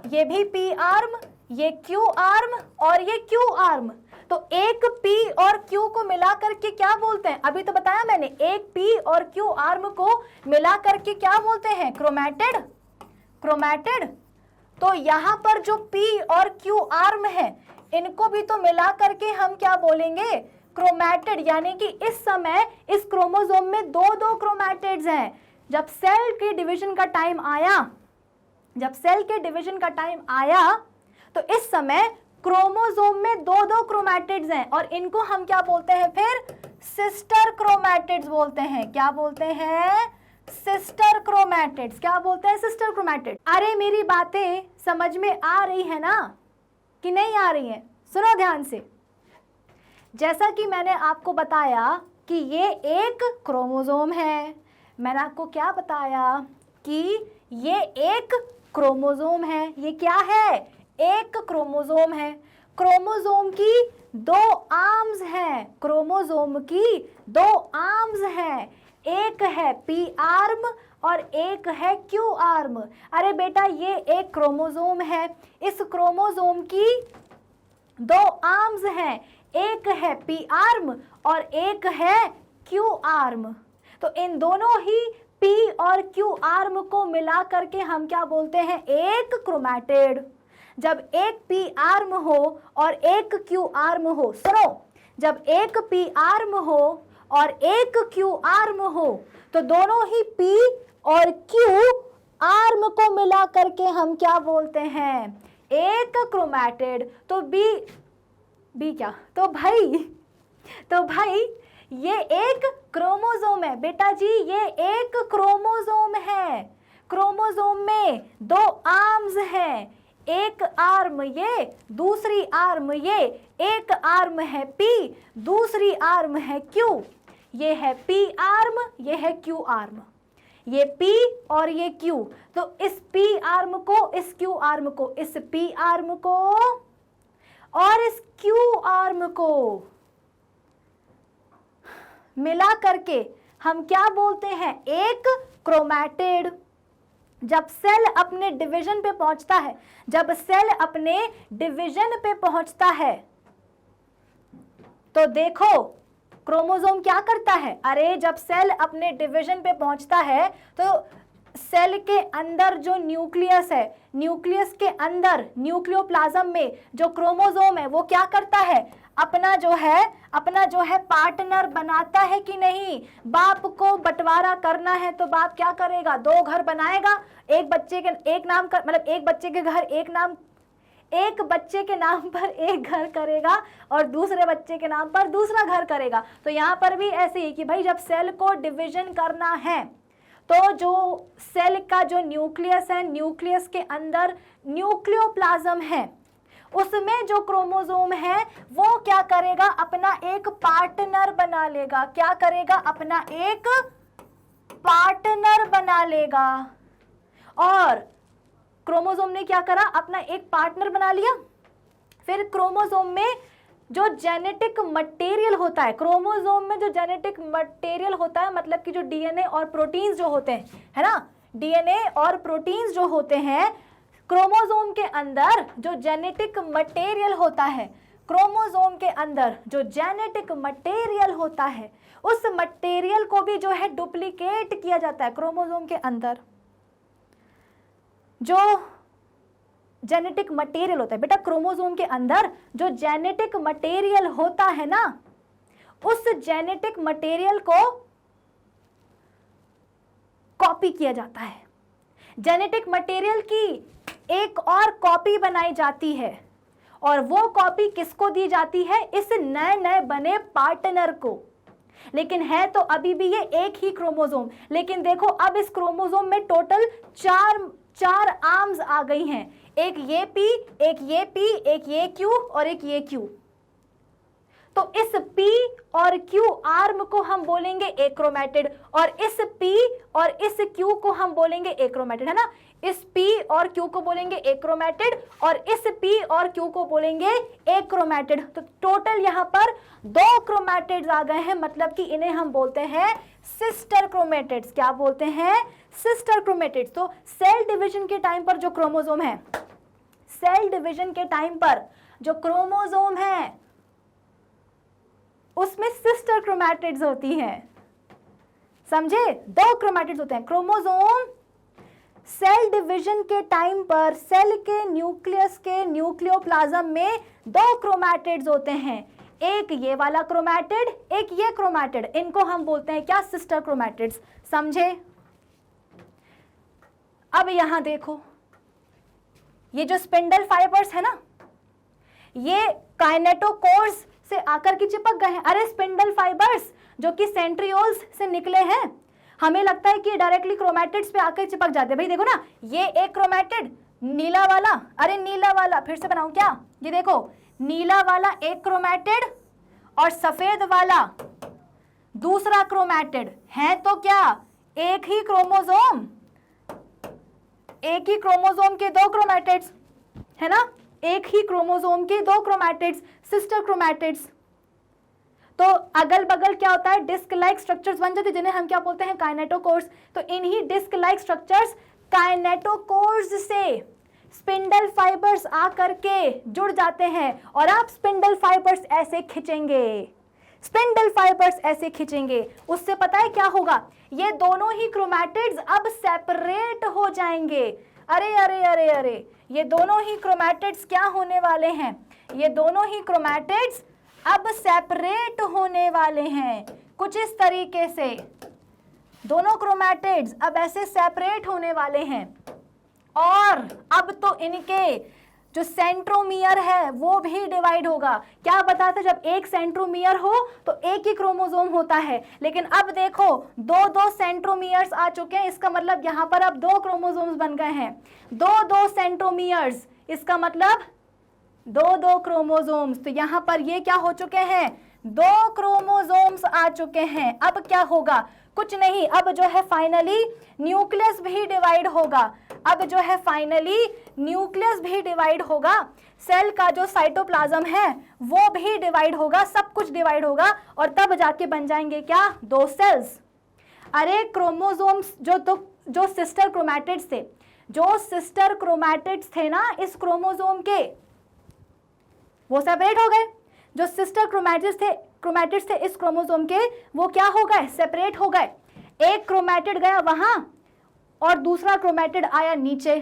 ये भी P आर्म, ये Q आर्म और ये Q आर्म। तो एक P और Q को मिला करके क्या बोलते हैं, अभी तो बताया मैंने, एक P और Q आर्म को मिला करके क्या बोलते हैं, क्रोमैटिड। क्रोमैटिड। तो यहां पर जो P और Q आर्म है इनको भी तो मिला करके हम क्या बोलेंगे, क्रोमैटिड। यानी कि इस समय इस क्रोमोसोम में दो दो क्रोमैटिड्स हैं। जब सेल के डिवीजन का टाइम आया, जब सेल के डिवीजन का टाइम आया तो इस समय क्रोमोसोम में दो दो क्रोमैटिड्स हैं, और इनको हम क्या बोलते हैं, फिर सिस्टर क्रोमैटिड्स बोलते हैं। क्या बोलते हैं, सिस्टर क्रोमैटिड्स। क्या बोलते हैं, सिस्टर क्रोमैटिड। अरे मेरी बातें समझ में आ रही है ना कि नहीं आ रही है, सुनो ध्यान से। जैसा कि मैंने आपको बताया कि ये एक क्रोमोसोम है, मैंने आपको क्या बताया कि ये एक क्रोमोसोम है। ये क्या है, एक क्रोमोसोम है। क्रोमोसोम की दो आर्म्स हैं, क्रोमोसोम की दो आर्म्स हैं, एक है P आर्म और एक है Q आर्म। अरे बेटा ये एक क्रोमोसोम है, इस क्रोमोसोम की दो आर्म्स हैं, एक है P आर्म और एक है Q आर्म। तो इन दोनों ही P और Q आर्म को मिला करके हम क्या बोलते हैं, एक क्रोमैटिड। जब एक p आर्म हो और एक q आर्म हो, सुनो, जब एक p आर्म हो और एक q आर्म हो तो दोनों ही p और q आर्म को मिला करके हम क्या बोलते हैं, एक क्रोमैटिड। तो बी क्या, तो भाई ये एक क्रोमोसोम है बेटा जी, ये एक क्रोमोसोम है। क्रोमोसोम में दो आर्म्स हैं, एक आर्म ये, दूसरी आर्म ये, एक आर्म है P, दूसरी आर्म है Q। ये है P आर्म, ये है Q आर्म, ये P और ये Q। तो इस P आर्म को, इस Q आर्म को, इस P आर्म को और इस Q आर्म को मिला करके हम क्या बोलते हैं, एक क्रोमैटिड। जब सेल अपने डिवीजन पे पहुंचता है, जब सेल अपने डिवीजन पे पहुंचता है तो देखो क्रोमोसोम क्या करता है, अरे जब सेल अपने डिवीजन पे पहुंचता है तो सेल के अंदर जो न्यूक्लियस है, न्यूक्लियस के अंदर न्यूक्लियोप्लाज्म में जो क्रोमोसोम है वो क्या करता है, अपना जो है पार्टनर बनाता है कि नहीं। बाप को बंटवारा करना है तो बाप क्या करेगा, दो घर बनाएगा, एक बच्चे के एक नाम का, मतलब एक बच्चे के घर एक बच्चे के नाम पर एक घर करेगा और दूसरे बच्चे के नाम पर दूसरा घर करेगा। तो यहाँ पर भी ऐसे ही कि भाई जब सेल को डिवीजन करना है तो जो सेल का जो न्यूक्लियस है, न्यूक्लियस के अंदर न्यूक्लियोप्लाज्म है, उसमें जो क्रोमोसोम है वो क्या करेगा, अपना एक पार्टनर बना लेगा। क्या करेगा, अपना एक पार्टनर बना लेगा। और क्रोमोसोम ने क्या करा, अपना एक पार्टनर बना लिया। फिर क्रोमोसोम में जो जेनेटिक मटेरियल होता है, क्रोमोसोम में जो जेनेटिक मटेरियल होता है, मतलब कि जो डीएनए और प्रोटीन्स जो होते हैं, है ना, डीएनए और प्रोटीन्स जो होते हैं क्रोमोसोम के अंदर, जो जेनेटिक मटेरियल होता है, क्रोमोसोम के अंदर जो जेनेटिक मटेरियल होता है, उस मटेरियल को भी जो है डुप्लीकेट किया जाता है। क्रोमोसोम के अंदर जो जेनेटिक मटेरियल होता है बेटा, क्रोमोसोम के अंदर जो जेनेटिक मटेरियल होता है ना, उस जेनेटिक मटेरियल को कॉपी किया जाता है। जेनेटिक मटेरियल की एक और कॉपी बनाई जाती है और वो कॉपी किसको दी जाती है, इस नए नए बने पार्टनर को। लेकिन है तो अभी भी ये एक ही क्रोमोसोम, लेकिन देखो अब इस क्रोमोसोम में टोटल चार आर्म्स आ गई हैं, एक ये P, एक ये P, एक ये Q और एक ये Q। तो इस P और Q आर्म को हम बोलेंगे एक्रोमैटिड और इस P और इस Q को हम बोलेंगे एक्रोमैटिड, है ना। इस P और Q को बोलेंगे एक्रोमैटिड और इस P और Q को बोलेंगे एक्रोमैटिड। तो टोटल यहाँ पर 2 क्रोमैटिड्स आ गए हैं, मतलब कि इन्हें हम बोलते हैं सिस्टर क्रोमैटिड्स। क्या बोलते हैं, सिस्टर क्रोमैटिड्स। तो सेल डिवीजन के टाइम पर जो क्रोमोसोम है, सेल डिवीजन के टाइम पर जो क्रोमोसोम है उसमें सिस्टर क्रोमैटिड्स होती हैं, समझे। 2 क्रोमैटिड्स होते हैं। क्रोमोसोम सेल डिवीजन के टाइम पर सेल के न्यूक्लियस के न्यूक्लियोप्लाज्म में 2 क्रोमैटिड्स होते हैं, एक ये वाला क्रोमैटिड, एक ये क्रोमैटिड। इनको हम बोलते हैं क्या, सिस्टर क्रोमैटिड्स, समझे। अब यहां देखो, ये जो स्पिंडल फाइबर्स है ना, ये काइनेटोकोर्स से आकर के चिपक गए हैं। अरे स्पिंडल फाइबर्स जो कि सेंट्रियोल्स से निकले हैं, हमें लगता है कि डायरेक्टली क्रोमैटिड्स पे आकर चिपक जाते हैं। भाई देखो ना, ये एक क्रोमैटिड नीला वाला, अरे नीला वाला फिर से बनाऊं क्या, ये देखो नीला वाला एक क्रोमैटिड और सफेद वाला दूसरा क्रोमैटिड है। तो क्या एक ही क्रोमोसोम, एक ही क्रोमोसोम के 2 क्रोमैटिड्स, है ना, एक ही क्रोमोसोम के 2 क्रोमैटिड्स, सिस्टर क्रोमैटिड्स। तो अगल बगल क्या होता है, डिस्क लाइक स्ट्रक्चर्स बन जाते हैं, जिन्हें हम क्या बोलते हैं, काइनेटोकोर्स। तो इन्हीं डिस्क लाइक स्ट्रक्चर्स, काइनेटोकोर्स से स्पिंडल फाइबर्स आकर के जुड़ जाते हैं और आप स्पिंडल फाइबर्स ऐसे खींचेंगे, स्पिंडल फाइबर्स ऐसे खींचेंगे, उससे पता है क्या होगा, ये दोनों ही क्रोमैटिड्स अब सेपरेट हो जाएंगे। अरे अरे अरे अरे, ये दोनों ही क्रोमैटिड्स क्या होने वाले हैं, ये दोनों ही क्रोमैटिड्स अब सेपरेट होने वाले हैं कुछ इस तरीके से। दोनों क्रोमैटिड्स अब ऐसे सेपरेट होने वाले हैं और अब तो इनके जो सेंट्रोमियर है वो भी डिवाइड होगा। क्या बताया था, जब एक सेंट्रोमियर हो तो एक ही क्रोमोसोम होता है, लेकिन अब देखो दो दो सेंट्रोमियर्स आ चुके हैं, इसका मतलब यहाँ पर अब दो क्रोमोसोम्स बन गए हैं। दो दो सेंट्रोमियर्स, इसका मतलब दो दो क्रोमोसोम्स। तो यहाँ पर ये क्या हो चुके हैं, दो क्रोमोसोम्स आ चुके हैं। अब क्या होगा, कुछ नहीं, अब जो है फाइनली न्यूक्लियस भी डिवाइड होगा। अब जो है फाइनली न्यूक्लियस भी डिवाइड होगा, सेल का जो साइटोप्लाज्म है वो भी डिवाइड होगा, सब कुछ डिवाइड होगा और तब जाके बन जाएंगे क्या, दो सेल्स। अरे क्रोमोसोम्स जो सिस्टर क्रोमैटिड्स थे, जो सिस्टर क्रोमैटिड्स थे ना इस क्रोमोसोम के, वो सेपरेट हो गए। जो सिस्टर क्रोमैटिड्स थे इस क्रोमोसोम के, वो क्या हो गए, सेपरेट हो गए। एक क्रोमैटिड गया वहां और दूसरा क्रोमैटिड आया नीचे।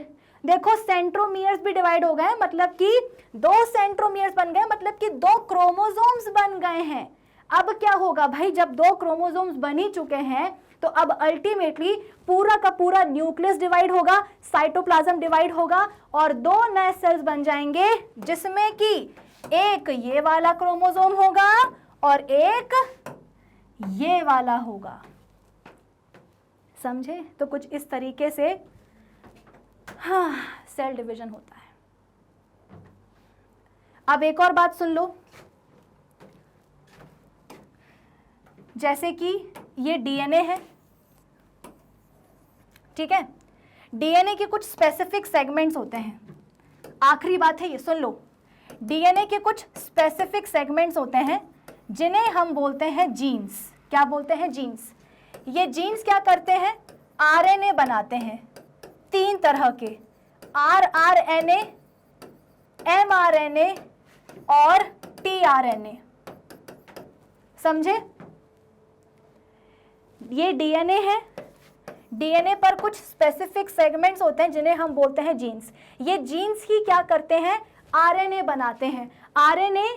देखो सेंट्रोमियर्स भी डिवाइड हो गए, मतलब कि दो सेंट्रोमियर्स बन गए, मतलब कि दो क्रोमोसोम्स बन गए हैं। अब क्या होगा भाई, जब दो क्रोमोसोम्स बन ही चुके हैं तो अब अल्टीमेटली पूरा का पूरा न्यूक्लियस डिवाइड होगा, साइटोप्लाज्म डिवाइड होगा और दो नए सेल्स बन जाएंगे, जिसमें कि एक ये वाला क्रोमोसोम होगा और एक ये वाला होगा। समझे? तो कुछ इस तरीके से हाँ सेल डिवीजन होता है। अब एक और बात सुन लो, जैसे कि ये डीएनए है, ठीक है, डीएनए के कुछ स्पेसिफिक सेगमेंट्स होते हैं। आखिरी बात है ये सुन लो, डीएनए के कुछ स्पेसिफिक सेगमेंट्स होते हैं जिन्हें हम बोलते हैं जीन्स। क्या बोलते हैं, जीन्स। ये जीन्स क्या करते हैं, आरएनए बनाते हैं तीन तरह के, आरआरएनए, एमआरएनए और टीआरएनए। समझे? ये डीएनए है, डीएनए पर कुछ स्पेसिफिक सेगमेंट्स होते हैं जिन्हें हम बोलते हैं जीन्स। ये जीन्स ही क्या करते हैं, आरएनए बनाते हैं। आरएनए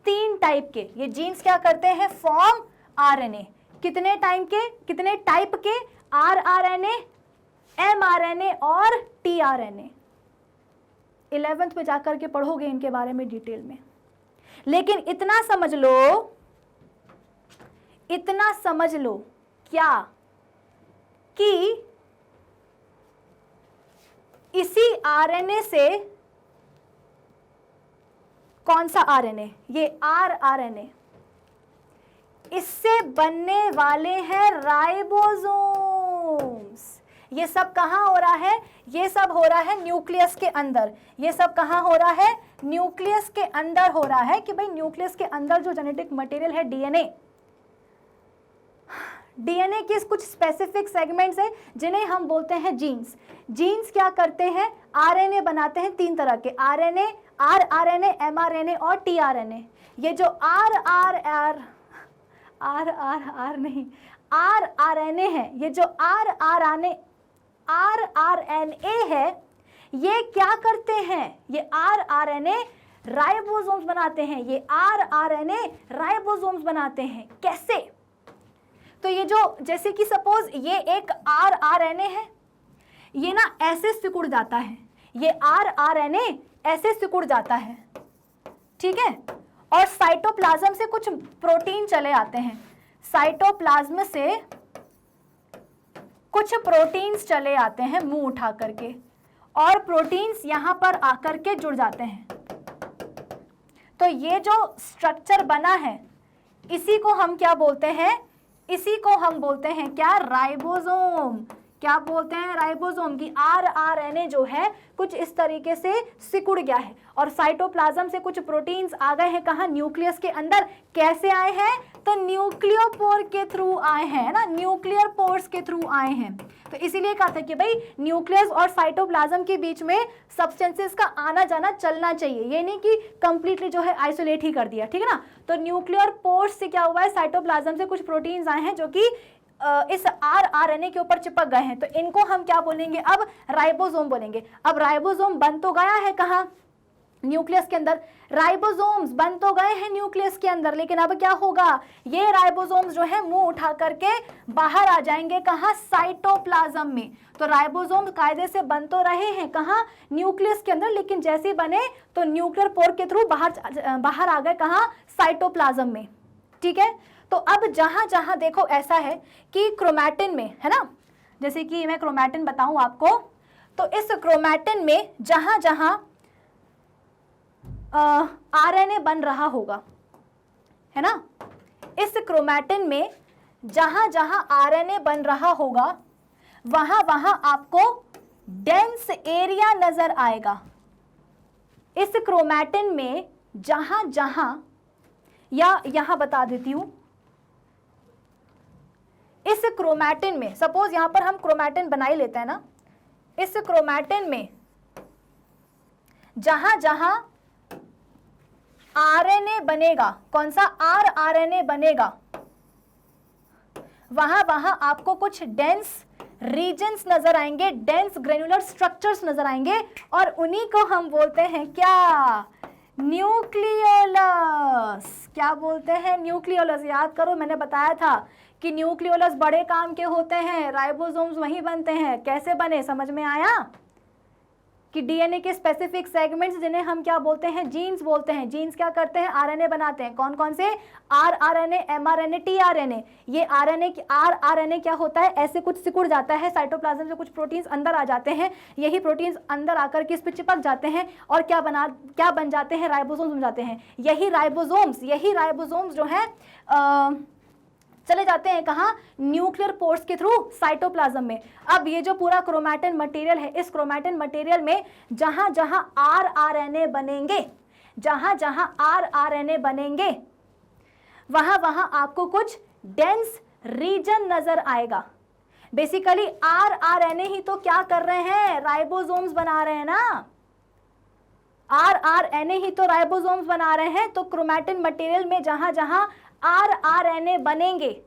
तीन टाइप के, ये जीन्स क्या करते हैं, फॉर्म आरएनए। कितने टाइप के, आरआरएनए, एमआरएनए और टीआरएनए। 11th में जाकर के पढ़ोगे इनके बारे में डिटेल में। लेकिन इतना समझ लो क्या कि इसी आरएनए से, कौन सा आरएनए, ये आरआरएनए, इससे बनने वाले हैं राइबोसोम्स। ये सब कहाँ हो रहा है, ये सब हो रहा है न्यूक्लियस के अंदर। ये सब कहाँ हो रहा है, न्यूक्लियस के अंदर हो रहा है। कि भाई न्यूक्लियस के अंदर जो जेनेटिक मटेरियल है डीएनए के कुछ स्पेसिफिक सेगमेंट्स है जिन्हें हम बोलते हैं जीन्स। जीन्स क्या करते हैं, आरएनए बनाते हैं तीन तरह के, आरएनए, आरआरएनए, एमआरएनए और टीआरएनए। ये जो आरआरएनए है, ये जो आरआरएनए है, ये क्या करते हैं, ये आरआरएनए राइबोसोम्स बनाते हैं। ये आरआरएनए राइबोसोम्स बनाते हैं। कैसे? तो ये जो, जैसे कि सपोज ये एक आरआरएनए है, ये ना ऐसे सिकुड़ जाता है, ये आरआरएनए ऐसे सिकुड़ जाता है, ठीक है, और साइटोप्लाज्म से कुछ प्रोटीन चले आते हैं। साइटोप्लाज्म से कुछ प्रोटीन्स चले आते हैं मुंह उठा करके, और प्रोटीन्स यहां पर आकर के जुड़ जाते हैं। तो ये जो स्ट्रक्चर बना है, इसी को हम क्या बोलते हैं, इसी को हम बोलते हैं क्या, राइबोसोम। क्या बोलते हैं, राइबोसोम। की आरआरएनए जो है कुछ इस तरीके से सिकुड़ गया है और साइटोप्लाज्म से कुछ प्रोटीन्स आ गए हैं कहाँ, न्यूक्लियस के अंदर। कैसे आए हैं, तो न्यूक्लियोपोर के थ्रू आए हैं ना, न्यूक्लियर पोर्स के थ्रू आए हैं। तो इसीलिए कहा था कि भाई न्यूक्लियस और साइटोप्लाज्म के बीच में सब्सटेंसेस का आना जाना चलना चाहिए, ये नहीं कि कंप्लीटली जो है आइसोलेट ही कर दिया, ठीक है ना। तो न्यूक्लियर पोर्स से क्या हुआ है, साइटोप्लाज्म से कुछ प्रोटीन्स आए हैं जो कि इस आरआरएनए के ऊपर चिपक गए हैं, तो इनको हम क्या बोलेंगे, अब राइबोसोम बोलेंगे। अब राइबोसोम बन तो गया है कहाँ, न्यूक्लियस के अंदर। राइबोसोम्स बन तो गए हैं न्यूक्लियस के अंदर, लेकिन अब क्या होगा, ये राइबोसोम्स जो है मुंह उठा करके बाहर आ जाएंगे कहाँ, साइटोप्लाज्म में। तो राइबोसोम कायदे से बन तो रहे हैं कहाँ, न्यूक्लियस के अंदर, लेकिन जैसे बने तो न्यूक्लियर पोर के थ्रू बाहर आ गए कहाँ, साइटोप्लाज्म में। ठीक है, तो अब जहां जहां देखो ऐसा है कि क्रोमैटिन में है ना, जैसे कि मैं क्रोमैटिन बताऊं आपको, तो इस क्रोमैटिन में जहां जहां आरएनए बन रहा होगा, है ना, इस क्रोमैटिन में जहां जहां आरएनए बन रहा होगा वहां वहां आपको डेंस एरिया नजर आएगा। इस क्रोमैटिन में जहां जहां, या यहां बता देती हूं, इस क्रोमैटिन में, सपोज यहां पर हम क्रोमैटिन बना ही लेते हैं ना, इस क्रोमैटिन में जहां जहां आरएनए बनेगा, कौन सा, आरआरएनए बनेगा, वहां वहां आपको कुछ डेंस रीजन्स नजर आएंगे, डेंस ग्रेनुलर स्ट्रक्चर्स नजर आएंगे, और उन्हीं को हम बोलते हैं क्या, न्यूक्लियोलस। क्या बोलते हैं, न्यूक्लियोलस। याद करो, मैंने बताया था कि न्यूक्लियोलस बड़े काम के होते हैं, राइबोसोम्स वहीं बनते हैं। कैसे बने, समझ में आया, कि डीएनए के स्पेसिफिक सेगमेंट्स जिन्हें हम क्या बोलते हैं, जीन्स बोलते हैं। जीन्स क्या करते हैं, आरएनए बनाते हैं। कौन कौन से, आरआरएनए, एमआरएनए, टीआरएनए। ये आरआरएनए क्या होता है, ऐसे कुछ सिकुड़ जाता है साइटोप्लाज्म से, कुछ प्रोटीन्स अंदर आ जाते हैं, यही प्रोटीन्स अंदर आकर के इस पर चिपक जाते हैं और क्या बन जाते हैं, राइबोसोम्स बन जाते हैं। यही राइबोसोम्स जो है चले जाते हैं कहाँ, न्यूक्लियर पोर्स के थ्रू साइटोप्लाज्म में। अब ये जो पूरा क्रोमैटिन मटेरियल है, इस क्रोमैटिन मटेरियल में जहां जहां आरआरएनए बनेंगे, जहां जहां आरआरएनए बनेंगे वहां वहां आपको कुछ डेंस रीजन नजर आएगा। बेसिकली आरआरएनए ही तो क्या कर रहे हैं, राइबोसोम्स बना रहे हैं ना, आरआरएनए ही तो राइबोसोम्स बना रहे हैं। तो क्रोमैटिन मटेरियल में जहां जहां आरआरएनए बनेंगे,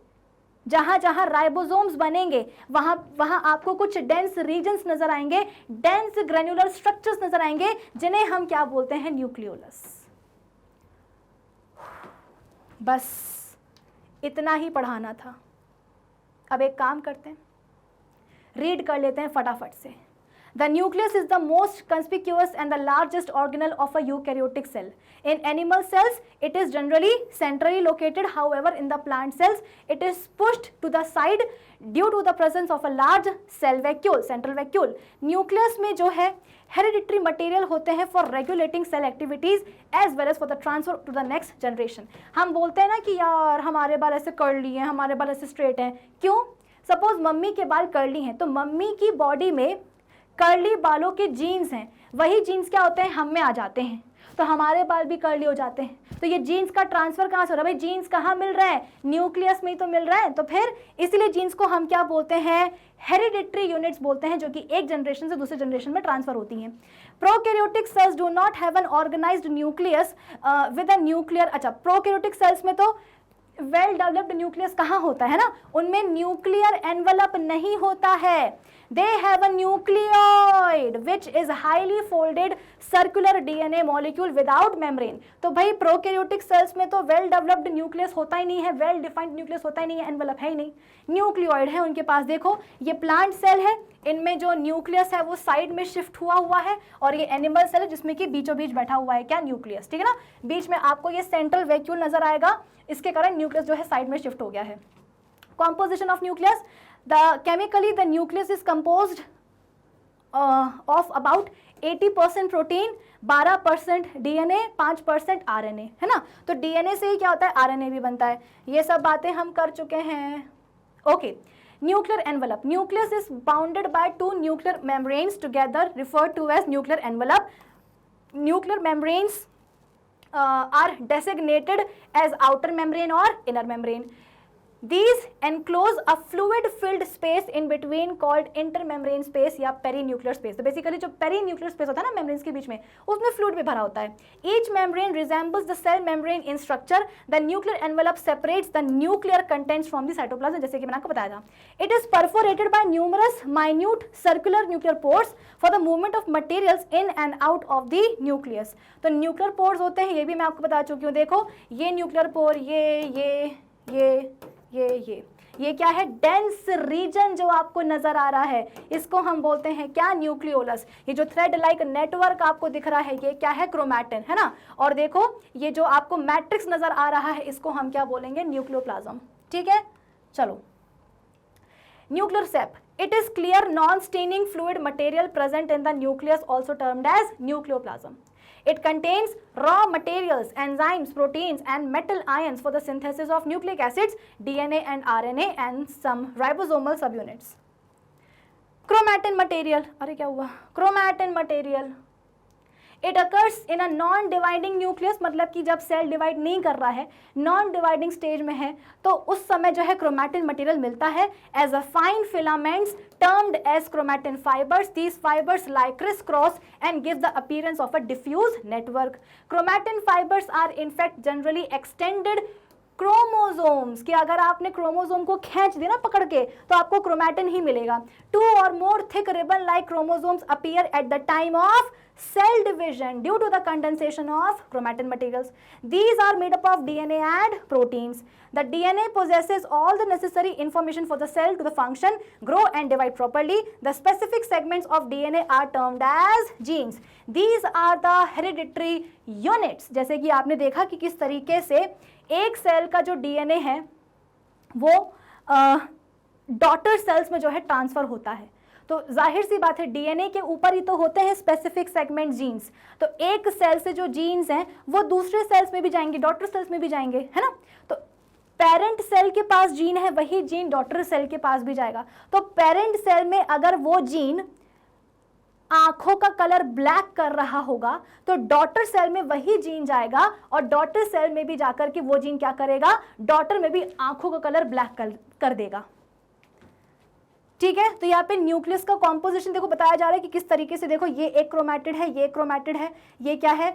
जहां जहां राइबोसोम्स बनेंगे, वहां वहां आपको कुछ डेंस रीजन्स नजर आएंगे, डेंस ग्रेनुलर स्ट्रक्चर्स नजर आएंगे, जिन्हें हम क्या बोलते हैं, न्यूक्लियोलस। बस इतना ही पढ़ाना था। अब एक काम करते हैं, रीड कर लेते हैं फटाफट से। The nucleus is the most conspicuous and the largest organelle of a eukaryotic cell. In animal cells, it is generally centrally located. However, in the plant cells, it is pushed to the side due to the presence of a large cell vacuole, central vacuole. Nucleus में जो है hereditary material होते हैं for regulating cell activities as well as for the transfer to the next generation. हम बोलते हैं ना कि यार हमारे बाल ऐसे कर्ली हैं, हमारे बाल ऐसे स्ट्रेट हैं, क्यों? सपोज मम्मी के बाल कर्ली हैं, तो मम्मी की बॉडी में कर्ली बालों के जीन्स हैं, वही जीन्स क्या होते हैं, हम में आ जाते हैं, तो हमारे बाल भी कर्ली हो जाते हैं। तो ये जीन्स का ट्रांसफर कहाँ से हो रहा है भाई, जीन्स कहाँ मिल रहा है, न्यूक्लियस में ही तो मिल रहा है। तो फिर इसलिए जीन्स को हम क्या बोलते हैं, हेरिडिटरी यूनिट्स बोलते हैं, जो कि एक जनरेशन से दूसरे जनरेशन में ट्रांसफर होती हैं। Prokaryotic cells do not have an organized nucleus with a nuclear. अच्छा, प्रोकैरियोटिक सेल्स में तो वेल डेवलप्ड न्यूक्लियस कहाँ होता है ना, उनमें न्यूक्लियर एनवेलप नहीं होता है। They have a nucleoid which is highly folded circular DNA molecule without membrane. तो भाई प्रोकैरियोटिक सेल्स में तो वेल डेवलप्ड न्यूक्लियस होता ही नहीं है, वेल डिफाइंड न्यूक्लियस होता ही नहीं है, एनवेलप है ही नहीं, न्यूक्लियोइड है उनके पास। देखो ये प्लांट सेल है, इनमें जो न्यूक्लियस है वो साइड में शिफ्ट हुआ है, और ये एनिमल सेल है जिसमें कि बीचों बीच बैठा हुआ है क्या, न्यूक्लियस। ठीक है ना, बीच में आपको ये सेंट्रल वैक्यूल नजर आएगा, इसके कारण न्यूक्लियस जो है साइड में शिफ्ट हो गया है। Composition of nucleus, chemically the nucleus is composed of about 80% protein, 12% DNA, 5% RNA, है ना। तो डीएनए से ही क्या होता है, आरएनए भी बनता है। ये सब बातें हम कर चुके हैं। Okay, nuclear envelope, nucleus is bounded by 2 nuclear membranes together referred to as nuclear envelope. Nuclear membranes are designated as outer membrane or inner membrane. These enclose a fluid filled space in between called intermembrane space या perinuclear space. तो बेसिकली जो perinuclear space होता है ना मेम्ब्रेन्स के बीच में, उसमें फ्लूइड भी भरा होता है. Each membrane resembles the cell membrane in structure. The nuclear envelope separates the nuclear contents from the cytoplasm, जैसे कि मैंने आपको बताया था. It is perforated by numerous minute circular nuclear pores for the movement of materials in and out of the nucleus. तो nuclear pores होते हैं, ये भी मैं आपको बता चुकी हूँ. देखो ये nuclear pore, ये क्या है? डेंस रीजन जो आपको नजर आ रहा है, इसको हम बोलते हैं क्या? न्यूक्लियोलस. ये जो थ्रेड लाइक नेटवर्क आपको दिख रहा है, ये क्या है? क्रोमैटिन, है ना. और देखो ये जो आपको मैट्रिक्स नजर आ रहा है, इसको हम क्या बोलेंगे? न्यूक्लियोप्लाज्म. ठीक है, चलो. Nuclear shape. It is clear non-staining fluid material present in the nucleus, also termed as nucleoplasm. It contains raw materials, enzymes, proteins and metal ions for the synthesis of nucleic acids, DNA and RNA and some ribosomal subunits. Chromatin material. अरे क्या हुआ? Chromatin material. It occurs in a non-dividing nucleus, मतलब कि जब सेल डिवाइड नहीं कर रहा है, नॉन डिवाइडिंग स्टेज में है, तो उस समय जो है क्रोमैटिन मटेरियल मिलता है as a fine filaments termed as chromatin fibers. These fibers lie crisscross and give the appearance of a diffuse network. Chromatin fibers are in fact generally extended chromosomes, कि अगर आपने क्रोमोसोम को खींच दिया ना पकड़ के, तो आपको क्रोमैटिन ही मिलेगा. 2 or more thick ribbon like chromosomes appear at the time of cell division due to the condensation of chromatin materials. These are made up of DNA and proteins. The DNA possesses all the necessary information for the cell to the function, grow and divide properly. The specific segments of DNA are termed as genes. These are the hereditary units. जैसे कि आपने देखा कि किस तरीके से एक सेल का जो डीएनए है वो डॉटर सेल्स में जो है ट्रांसफर होता है. तो जाहिर सी बात है डीएनए के ऊपर ही तो होते हैं स्पेसिफिक सेगमेंट जीन्स. तो एक सेल से जो जीन्स हैं वो दूसरे सेल्स में भी जाएंगे, डॉटर सेल्स में भी जाएंगे, है ना. तो पेरेंट सेल के पास जीन है, वही जीन डॉटर सेल के पास भी जाएगा. तो पेरेंट सेल में अगर वो जीन आंखों का कलर ब्लैक कर रहा होगा, तो डॉटर सेल में वही जीन जाएगा और डॉटर सेल में भी जाकर के वो जीन क्या करेगा? डॉटर में भी आंखों का कलर ब्लैक कर देगा. ठीक है. तो यहाँ पे न्यूक्लियस का कॉम्पोजिशन देखो बताया जा रहा है कि किस तरीके से. देखो ये एक क्रोमैटिड है, ये क्रोमैटिड है, ये क्या है?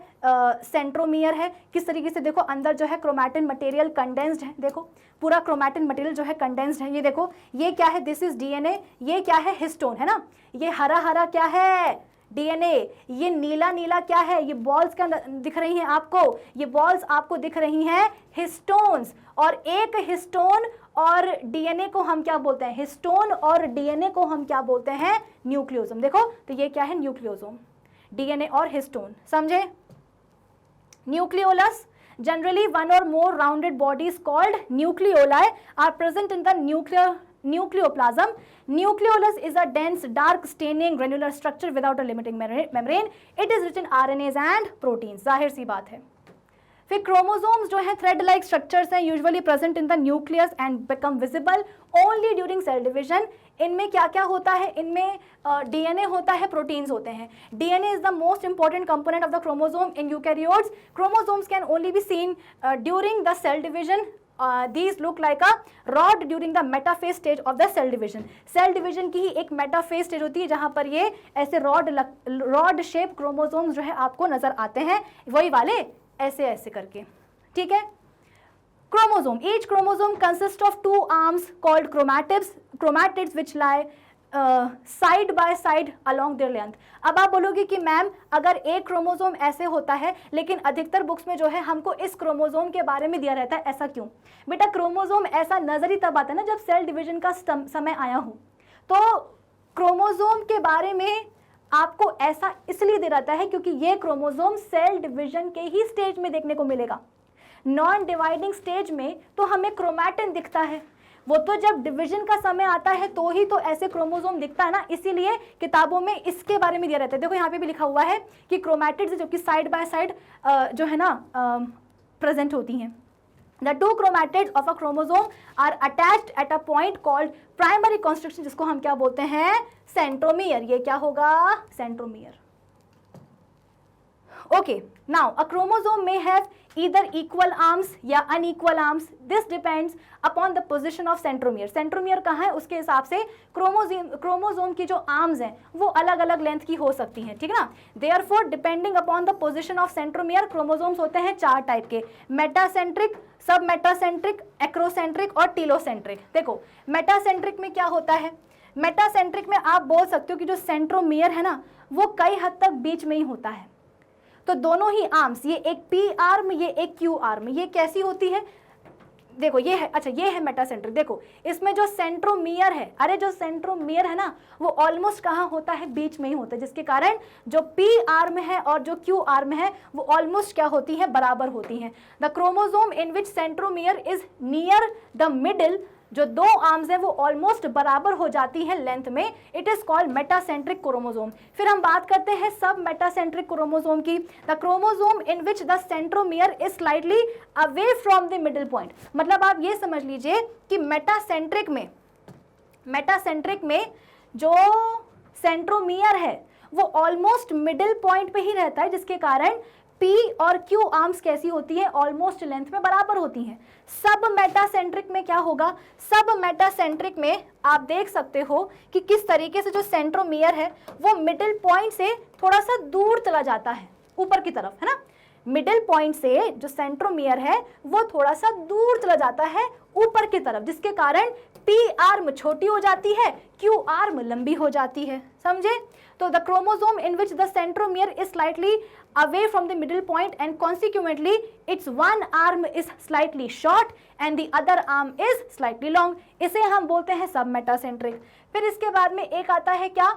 सेंट्रोमियर है. किस तरीके से देखो अंदर जो है क्रोमैटिन मटेरियल कंडेंस्ड है. देखो पूरा क्रोमैटिन मटेरियल जो है कंडेंस्ड है. ये देखो ये क्या है? This is DNA. ये क्या है? हिस्टोन, है ना. ये हरा हरा क्या है? डीएनए. ये नीला नीला क्या है? ये बॉल्स क्या दिख रही हैं आपको? ये बॉल्स आपको दिख रही हैं हिस्टोन्स. और एक हिस्टोन और डीएनए को हम क्या बोलते हैं? हिस्टोन और डीएनए को हम क्या बोलते हैं? न्यूक्लियोसोम. देखो तो ये क्या है? न्यूक्लियोसोम. डीएनए और हिस्टोन, समझे? Nucleolus. Generally, one or more rounded bodies called nucleoli are present in the nucleoplasm. Nucleolus is a dense, dark, staining granular structure without a limiting membrane. It is rich in RNAs and proteins. जाहिर सी बात है. फिर क्रोमोसोम्स जो है थ्रेड लाइक स्ट्रक्चर्स हैं, usually present in the nucleus and become visible only during cell division. इनमें क्या क्या होता है? इनमें डीएनए होता है, प्रोटीन्स होते हैं. DNA is the most important component of the chromosome in eukaryotes. Chromosomes can only be seen during the cell division. These look like a rod during the metaphase stage of the cell division. Cell division की ही एक मेटाफेज स्टेज होती है जहां पर ये ऐसे रॉड शेप क्रोमोसोम्स जो है आपको नजर आते हैं, वही वाले ऐसे ऐसे करके. ठीक है. Chromosome. Each chromosome consist of 2 arms called chromatids which lie side by side along there length. अब आप बोलोगे कि मैम अगर एक क्रोमोसोम ऐसे होता है लेकिन अधिकतर बुक्स में जो है हमको इस क्रोमोसोम के बारे में दिया रहता है, ऐसा क्यों? बेटा क्रोमोसोम ऐसा नजर ही तब आता है ना जब सेल डिवीजन का समय आया हो. तो क्रोमोसोम के बारे में आपको ऐसा इसलिए दे रहता है क्योंकि ये क्रोमोसोम सेल डिवीजन के ही स्टेज में देखने को मिलेगा. नॉन डिवाइडिंग स्टेज में तो हमें क्रोमैटिन दिखता है, वो तो जब डिवीजन का समय आता है तो ही तो ऐसे क्रोमोसोम दिखता है ना. इसीलिए किताबों में इसके बारे में दिया रहता है. देखो यहाँ पे भी लिखा हुआ है कि क्रोमैटिड्स जो कि साइड बाय साइड जो है ना प्रेजेंट होती हैं. The 2 chromatids of a chromosome are attached at a point called primary constriction, जिसको हम क्या बोलते हैं? सेंट्रोमियर. ये क्या होगा? Centromere. Okay, now a chromosome may have either equal arms या unequal arms. This depends upon the position of centromere. Centromere कहाँ है उसके हिसाब से क्रोमोसोम की जो आर्म्स हैं वो अलग अलग लेंथ की हो सकती हैं, ठीक है ना. Therefore, depending upon the position of centromere, chromosomes होते हैं 4 टाइप के: मेटासेंट्रिक, सब मेटासेंट्रिक, एक्रोसेंट्रिक और टीलोसेंट्रिक. देखो मेटासेंट्रिक में क्या होता है, मेटासेंट्रिक में आप बोल सकते हो कि जो सेंट्रोमियर है ना वो कई हद तक बीच में ही होता है. तो दोनों ही आर्म्स, ये एक पी आर्म, ये एक क्यू आर्म, ये कैसी होती है, देखो ये है, अच्छा ये है मेटासेंट्रिक. देखो इसमें जो सेंट्रोमियर है, अरे जो सेंट्रोमियर है ना वो ऑलमोस्ट कहाँ होता है, बीच में ही होता है, जिसके कारण जो पी आर्म है और जो क्यू आर्म है वो ऑलमोस्ट क्या होती है, बराबर होती हैं. The chromosome in which centromere is near the middle, जो दो आर्म्स हैं वो ऑलमोस्ट बराबर हो जाती है लेंथ में, it is called metacentric chromosome. फिर हम बात करते हैं सब मेटासेंट्रिक क्रोमोसोम की. The chromosome in which the centromere is slightly away from the middle point. मतलब आप ये समझ लीजिए कि मेटासेंट्रिक में जो सेंट्रोमियर है वो ऑलमोस्ट मिडिल पॉइंट पे ही रहता है, जिसके कारण P और Q आर्म्स कैसी होती है, ऑलमोस्ट लेंथ में बराबर होती हैं. सब मेटासेंट्रिक में क्या होगा, सब मेटासेंट्रिक में आप देख सकते हो कि किस तरीके से जो सेंट्रोमियर है वो मिडिल पॉइंट से थोड़ा सा दूर चला जाता है ऊपर की तरफ, है ना. मिडिल पॉइंट से जो सेंट्रोमियर है वो थोड़ा सा दूर चला जाता है ऊपर की तरफ, जिसके कारण P आर्म छोटी हो जाती है, Q आर्म लंबी हो जाती है. समझे. तो the chromosome in which the centromere is slightly away from the middle point and consequently its one arm is slightly short and the other arm is slightly long. इसे हम बोलते हैं सब मेटासेंट्रिक. फिर इसके बाद में एक आता है क्या,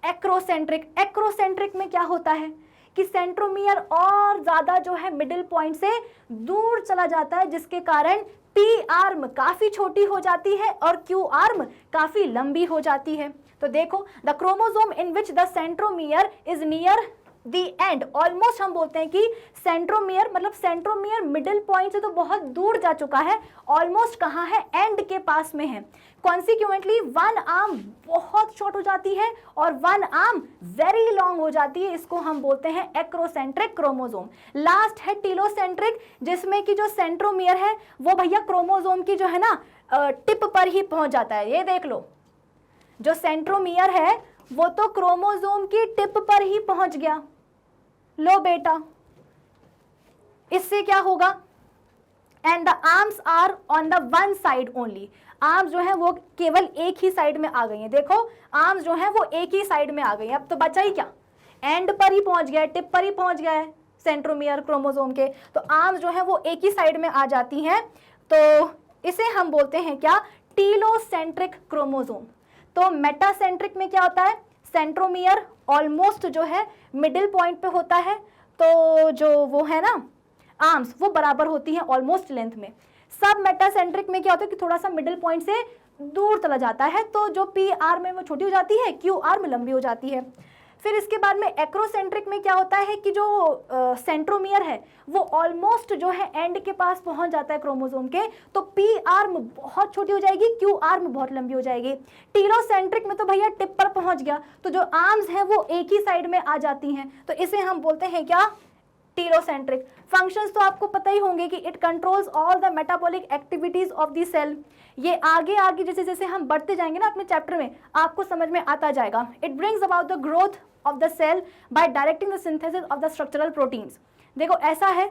एक्रोसेंट्रिक. एक्रोसेंट्रिक में क्या होता है कि सेंट्रोमियर और ज्यादा जो है मिडिल पॉइंट से दूर चला जाता है, जिसके कारण P आर्म काफी छोटी हो जाती है और Q आर्म काफी लंबी हो जाती है. तो देखो the chromosome in which the centromere is near the and, almost हम बोलते हैं कि सेंट्रोमियर मतलब सेंट्रोमियर मिडिल पॉइंट से तो बहुत दूर जा चुका है, ऑलमोस्ट कहाँ है, एंड के पास में है. कॉन्सिक्वेंटली वन आर्म बहुत शॉर्ट हो जाती है और वन आर्म वेरी लॉन्ग हो जाती है. इसको हम बोलते हैं एक्रोसेंट्रिक क्रोमोसोम. लास्ट है टीलोसेंट्रिक, जिसमें कि जो सेंट्रोमियर है वो भैया क्रोमोसोम की जो है ना टिप पर ही पहुंच जाता है. ये देख लो, जो सेंट्रोमियर है वो तो क्रोमोसोम की टिप पर ही पहुंच गया. लो बेटा, इससे क्या होगा, and the arms are on the one side only. Arms जो है वो केवल एक ही साइड में आ गई हैं. देखो आर्म्स जो है वो एक ही साइड में आ गई हैं. अब तो बचा ही क्या, एंड पर ही पहुंच गया है, टिप पर ही पहुंच गया है सेंट्रोमियर क्रोमोसोम के. तो आर्म्स जो है वो एक ही साइड में आ जाती हैं. तो इसे हम बोलते हैं क्या, टीलोसेंट्रिक क्रोमोसोम. तो मेटासेंट्रिक में क्या होता है, सेंट्रोमियर ऑलमोस्ट जो है मिडिल पॉइंट पे होता है, तो जो वो है ना आर्म्स वो बराबर होती हैं ऑलमोस्ट लेंथ में. सब मेटासेंट्रिक में क्या होता है कि थोड़ा सा मिडिल पॉइंट से दूर चला जाता है, तो जो P आर्म है वो छोटी हो जाती है, Q आर्म लंबी हो जाती है. फिर इसके बाद में एक्रोसेंट्रिक में क्या होता है कि जो सेंट्रोमियर है वो ऑलमोस्ट जो है एंड के पास पहुंच जाता है क्रोमोसोम के, तो P आर्म बहुत छोटी हो जाएगी, Q आर्म बहुत लंबी हो जाएगी. टीलोसेंट्रिक में तो भैया टिप पर पहुंच गया, तो जो आर्म्स हैं वो एक ही साइड में आ जाती हैं, तो इसे हम बोलते हैं क्या, टीलोसेंट्रिक. फंक्शंस तो आपको पता ही होंगे कि it controls all the metabolic activities of the cell. ये आगे आगे जैसे जैसे हम बढ़ते जाएंगे ना अपने चैप्टर में आपको समझ में आता जाएगा. It brings about the growth of the cell by directing the synthesis of the structural proteins. देखो ऐसा है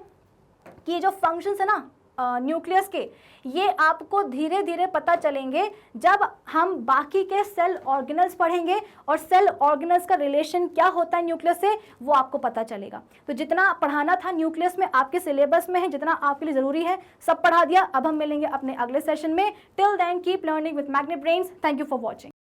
कि ये जो फंक्शंस है ना न्यूक्लियस के, ये आपको धीरे धीरे पता चलेंगे जब हम बाकी के सेल ऑर्गेनल्स पढ़ेंगे, और सेल ऑर्गेनल्स का रिलेशन क्या होता है न्यूक्लियस से वो आपको पता चलेगा. तो जितना पढ़ाना था न्यूक्लियस में आपके सिलेबस में है, जितना आपके लिए ज़रूरी है सब पढ़ा दिया. अब हम मिलेंगे अपने अगले सेशन में. Till then keep learning with Magnet Brains. Thank you for watching.